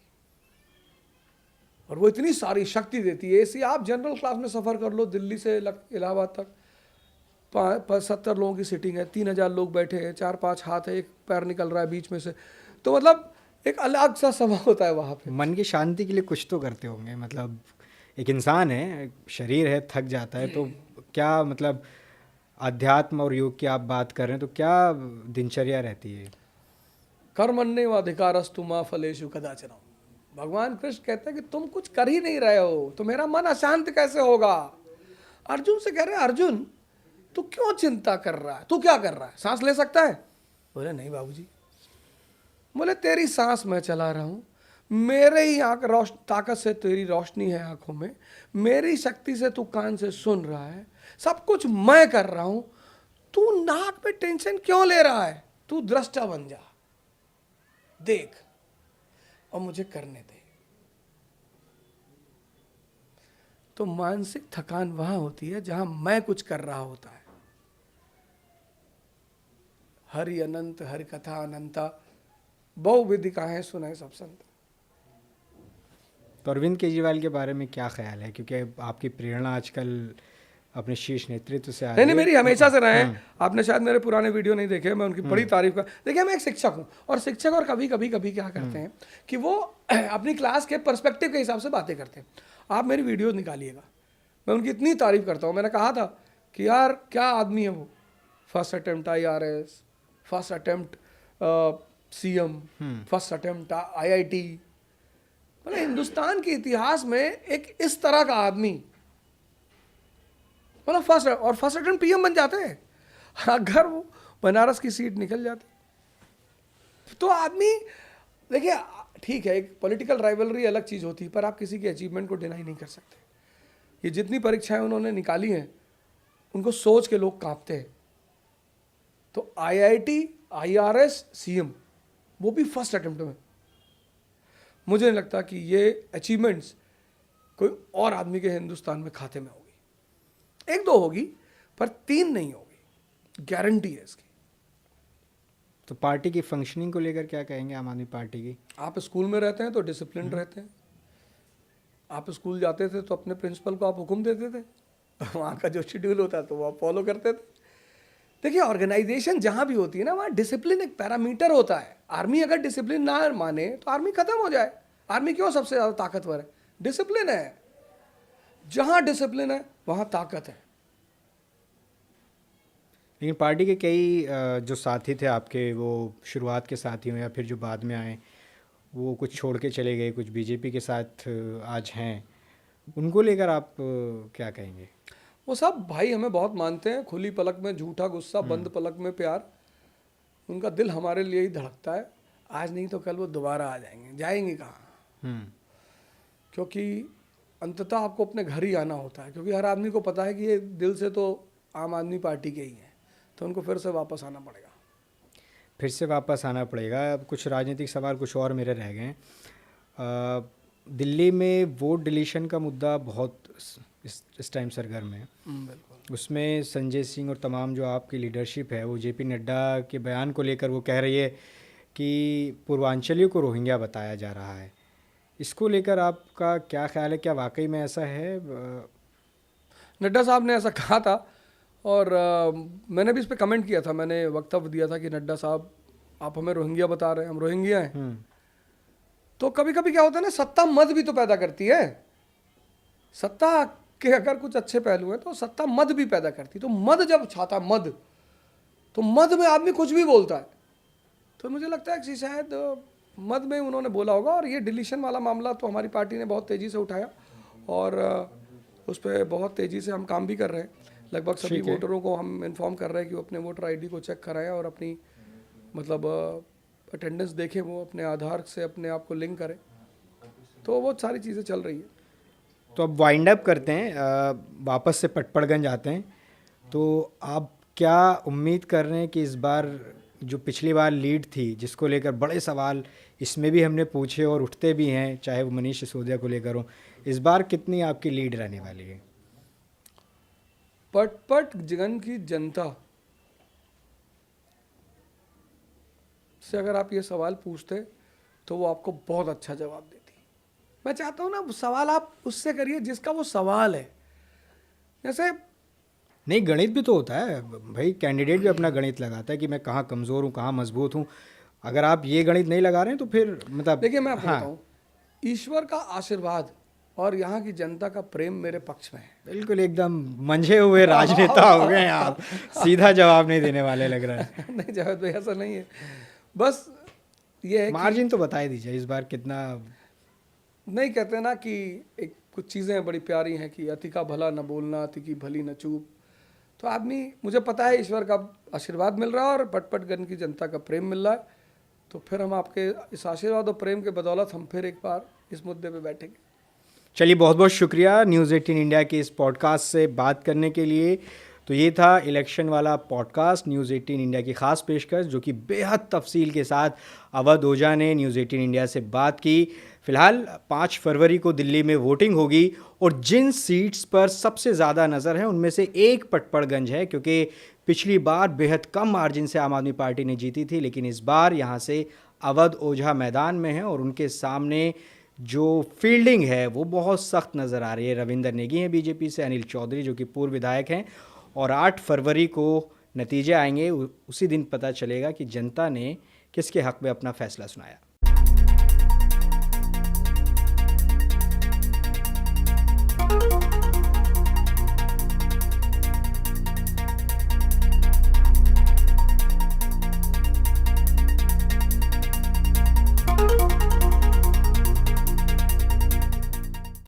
और वो इतनी सारी शक्ति देती है। एसी, आप जनरल क्लास में सफ़र कर लो दिल्ली से इलाहाबाद तक, 70 लोगों की सीटिंग है, 3000 लोग बैठे हैं, 4-5 हाथ है, एक पैर निकल रहा है बीच में से। तो मतलब एक अलग सा समय होता है वहाँ पे। मन की शांति के लिए कुछ तो करते होंगे, मतलब एक इंसान है, शरीर है, थक जाता है, तो क्या मतलब अध्यात्म और योग की आप बात कर रहे हैं, तो क्या दिनचर्या रहती है? कर्मण्येव अधिकारस्तु मा फलेषु कदाचन। भगवान कृष्ण कहते हैं कि तुम कुछ कर ही नहीं रहे हो तो मेरा मन अशांत कैसे होगा। अर्जुन से कह रहे हैं, अर्जुन तू क्यों चिंता कर रहा है, तू क्या कर रहा है, सांस ले सकता है? बोले नहीं बाबूजी। बोले तेरी सांस मैं चला रहा हूँ, मेरे ही ताकत से तेरी रोशनी है आंखों में, मेरी शक्ति से तू कान से सुन रहा है, सब कुछ मैं कर रहा हूँ, तू नाक पे टेंशन क्यों ले रहा है? तू दृष्टा बन जा, देख और मुझे करने दे। तो मानसिक थकान वहां होती है जहां मैं कुछ कर रहा होता है। हरि अनंत हरि कथा अनंता, बहु विधि कहां सुनाए सब संत। तो अरविंद केजरीवाल के बारे में क्या ख्याल है, क्योंकि आपकी प्रेरणा आजकल अपने शीर्ष नेतृत्व से आ रही नहीं, है। मेरी हमेशा से रहे हैं। आपने शायद मेरे पुराने वीडियो नहीं देखे, मैं उनकी बड़ी तारीफ कर। देखिए मैं एक शिक्षक हूँ, और शिक्षक और कभी क्या करते हैं कि वो अपनी क्लास के पर्सपेक्टिव के हिसाब से बातें करते हैं। आप मेरी वीडियो निकालिएगा, मैं उनकी इतनी तारीफ करता हूँ। मैंने कहा था कि यार क्या आदमी है वो, first attempt IRS, first attempt CM, first attempt IIT। मतलब हिंदुस्तान के इतिहास में एक इस तरह का आदमी, मतलब फर्स्ट अटेम्प्ट PM बन जाते हैं अगर वो बनारस की सीट निकल जाती। तो आदमी, देखिए ठीक है, एक पॉलिटिकल राइवलरी अलग चीज़ होती है, पर आप किसी के अचीवमेंट को डिनाई नहीं कर सकते। ये जितनी परीक्षाएं उन्होंने निकाली हैं उनको सोच के लोग कांपते हैं। तो IIT, IRS, CM, वो भी फर्स्ट अटेम्प्ट में। मुझे नहीं लगता कि ये अचीवमेंट्स कोई और आदमी के हिंदुस्तान में खाते में होगी। 1-2 होगी पर 3 नहीं होगी, गारंटी है इसकी। तो पार्टी की फंक्शनिंग को लेकर क्या कहेंगे आम आदमी पार्टी की? आप स्कूल में रहते हैं तो डिसिप्लिन रहते हैं। आप स्कूल जाते थे तो अपने प्रिंसिपल को आप हुक्म देते थे, वहाँ का जो शेड्यूल होता है तो वो आप फॉलो करते थे। देखिए ऑर्गेनाइजेशन जहाँ भी होती है ना, वहाँ डिसिप्लिन एक पैरामीटर होता है। आर्मी अगर डिसिप्लिन ना माने तो आर्मी खत्म हो जाए। आर्मी क्यों सबसे ज़्यादा ताकतवर है? डिसिप्लिन है। जहाँ डिसिप्लिन है वहाँ ताकत है। लेकिन पार्टी के कई जो साथी थे आपके, वो शुरुआत के साथी हों या फिर जो बाद में आए, वो कुछ छोड़ के चले गए, कुछ बीजेपी के साथ आज हैं, उनको लेकर आप क्या कहेंगे? वो सब भाई हमें बहुत मानते हैं, खुली पलक में झूठा गुस्सा, बंद पलक में प्यार। उनका दिल हमारे लिए ही धड़कता है। आज नहीं तो कल वो दोबारा आ जाएंगे, जाएंगे कहाँ? क्योंकि अंततः आपको अपने घर ही आना होता है, क्योंकि हर आदमी को पता है कि ये दिल से तो आम आदमी पार्टी के ही हैं, तो उनको फिर से वापस आना पड़ेगा। फिर से वापस आना पड़ेगा। अब कुछ राजनीतिक सवाल कुछ और मेरे रह गए हैं। दिल्ली में वोट डिलीशन का मुद्दा बहुत इस टाइम सरगर्म है। बिल्कुल। उसमें संजय सिंह और तमाम जो आपकी लीडरशिप है वो जेपी नड्डा के बयान को लेकर वो कह रही है कि पूर्वांचलियों को रोहिंग्या बताया जा रहा है। इसको लेकर आपका क्या ख्याल है? क्या वाकई में ऐसा है? नड्डा साहब ने ऐसा कहा था और मैंने भी इस पर कमेंट किया था। मैंने वक्तव्य दिया था कि नड्डा साहब आप हमें रोहिंग्या बता रहे हैं, हम रोहिंग्या हैं। तो कभी कभी क्या होता है ना, सत्ता मद भी तो पैदा करती है। सत्ता के अगर कुछ अच्छे पहलू हैं तो सत्ता मद भी पैदा करती है। तो मद जब छाता मद, तो मद में आदमी कुछ भी बोलता है। तो मुझे लगता है कि शायद मद में उन्होंने बोला होगा। और ये डिलीशन वाला मामला तो हमारी पार्टी ने बहुत तेज़ी से उठाया और उस पर बहुत तेज़ी से हम काम भी कर रहे हैं। लगभग सभी वोटरों को हम इन्फॉर्म कर रहे हैं कि वो अपने वोटर आईडी को चेक कराएं और अपनी मतलब अटेंडेंस देखें, वो अपने आधार से अपने आप को लिंक करें। तो वो सारी चीज़ें चल रही है। तो अब वाइंड अप करते हैं, वापस से पटपड़गंज आते हैं। तो आप क्या उम्मीद कर रहे हैं कि इस बार जो पिछली बार लीड थी जिसको लेकर बड़े सवाल इसमें भी हमने पूछे और उठते भी हैं, चाहे वो मनीष सिसोदिया को लेकर हो, इस बार कितनी आपकी लीड रहने वाली है? पटपड़गंज की जनता से अगर आप ये सवाल पूछते तो वो आपको बहुत अच्छा जवाब देती। मैं चाहता हूँ ना, सवाल आप उससे करिए जिसका वो सवाल है। जैसे नहीं, गणित भी तो होता है भाई, कैंडिडेट भी अपना गणित लगाता है कि मैं कहाँ कमज़ोर हूँ, कहाँ मजबूत हूँ। अगर आप ये गणित नहीं लगा रहे हैं तो फिर मतलब देखिए, मैं आपको बताऊँ, ईश्वर का आशीर्वाद और यहाँ की जनता का प्रेम मेरे पक्ष में है। बिल्कुल एकदम मंझे हुए राजनेता हो गए आप, सीधा जवाब नहीं देने वाले लग रहा है। नहीं जावेद भाई, ऐसा नहीं है। बस ये है मार्जिन तो बता ही दीजिए इस बार कितना। नहीं, कहते ना कि एक कुछ चीज़ें बड़ी प्यारी हैं कि अति का भला न बोलना, अति की भली न चूप। तो आदमी, मुझे पता है ईश्वर का आशीर्वाद मिल रहा है और पटपड़गंज की जनता का प्रेम मिल रहा है। तो फिर हम आपके इस आशीर्वाद और प्रेम के बदौलत हम फिर एक बार इस मुद्दे पे बैठेंगे। चलिए, बहुत बहुत शुक्रिया न्यूज़ 18 इंडिया के इस पॉडकास्ट से बात करने के लिए। तो ये था इलेक्शन वाला पॉडकास्ट, न्यूज़ 18 इंडिया की ख़ास पेशकश, जो कि बेहद तफसील के साथ अवध ओझा ने न्यूज़ 18 इंडिया से बात की। फ़िलहाल 5 फरवरी को दिल्ली में वोटिंग होगी और जिन सीट्स पर सबसे ज़्यादा नज़र है उनमें से एक पटपड़गंज है, क्योंकि पिछली बार बेहद कम मार्जिन से आम आदमी पार्टी ने जीती थी, लेकिन इस बार यहाँ से अवध ओझा मैदान में है और उनके सामने जो फील्डिंग है वो बहुत सख्त नज़र आ रही है। रविंदर नेगी हैं बीजेपी से, अनिल चौधरी जो कि पूर्व विधायक हैं, और 8 फरवरी को नतीजे आएंगे। उसी दिन पता चलेगा कि जनता ने किसके हक़ में अपना फ़ैसला सुनाया।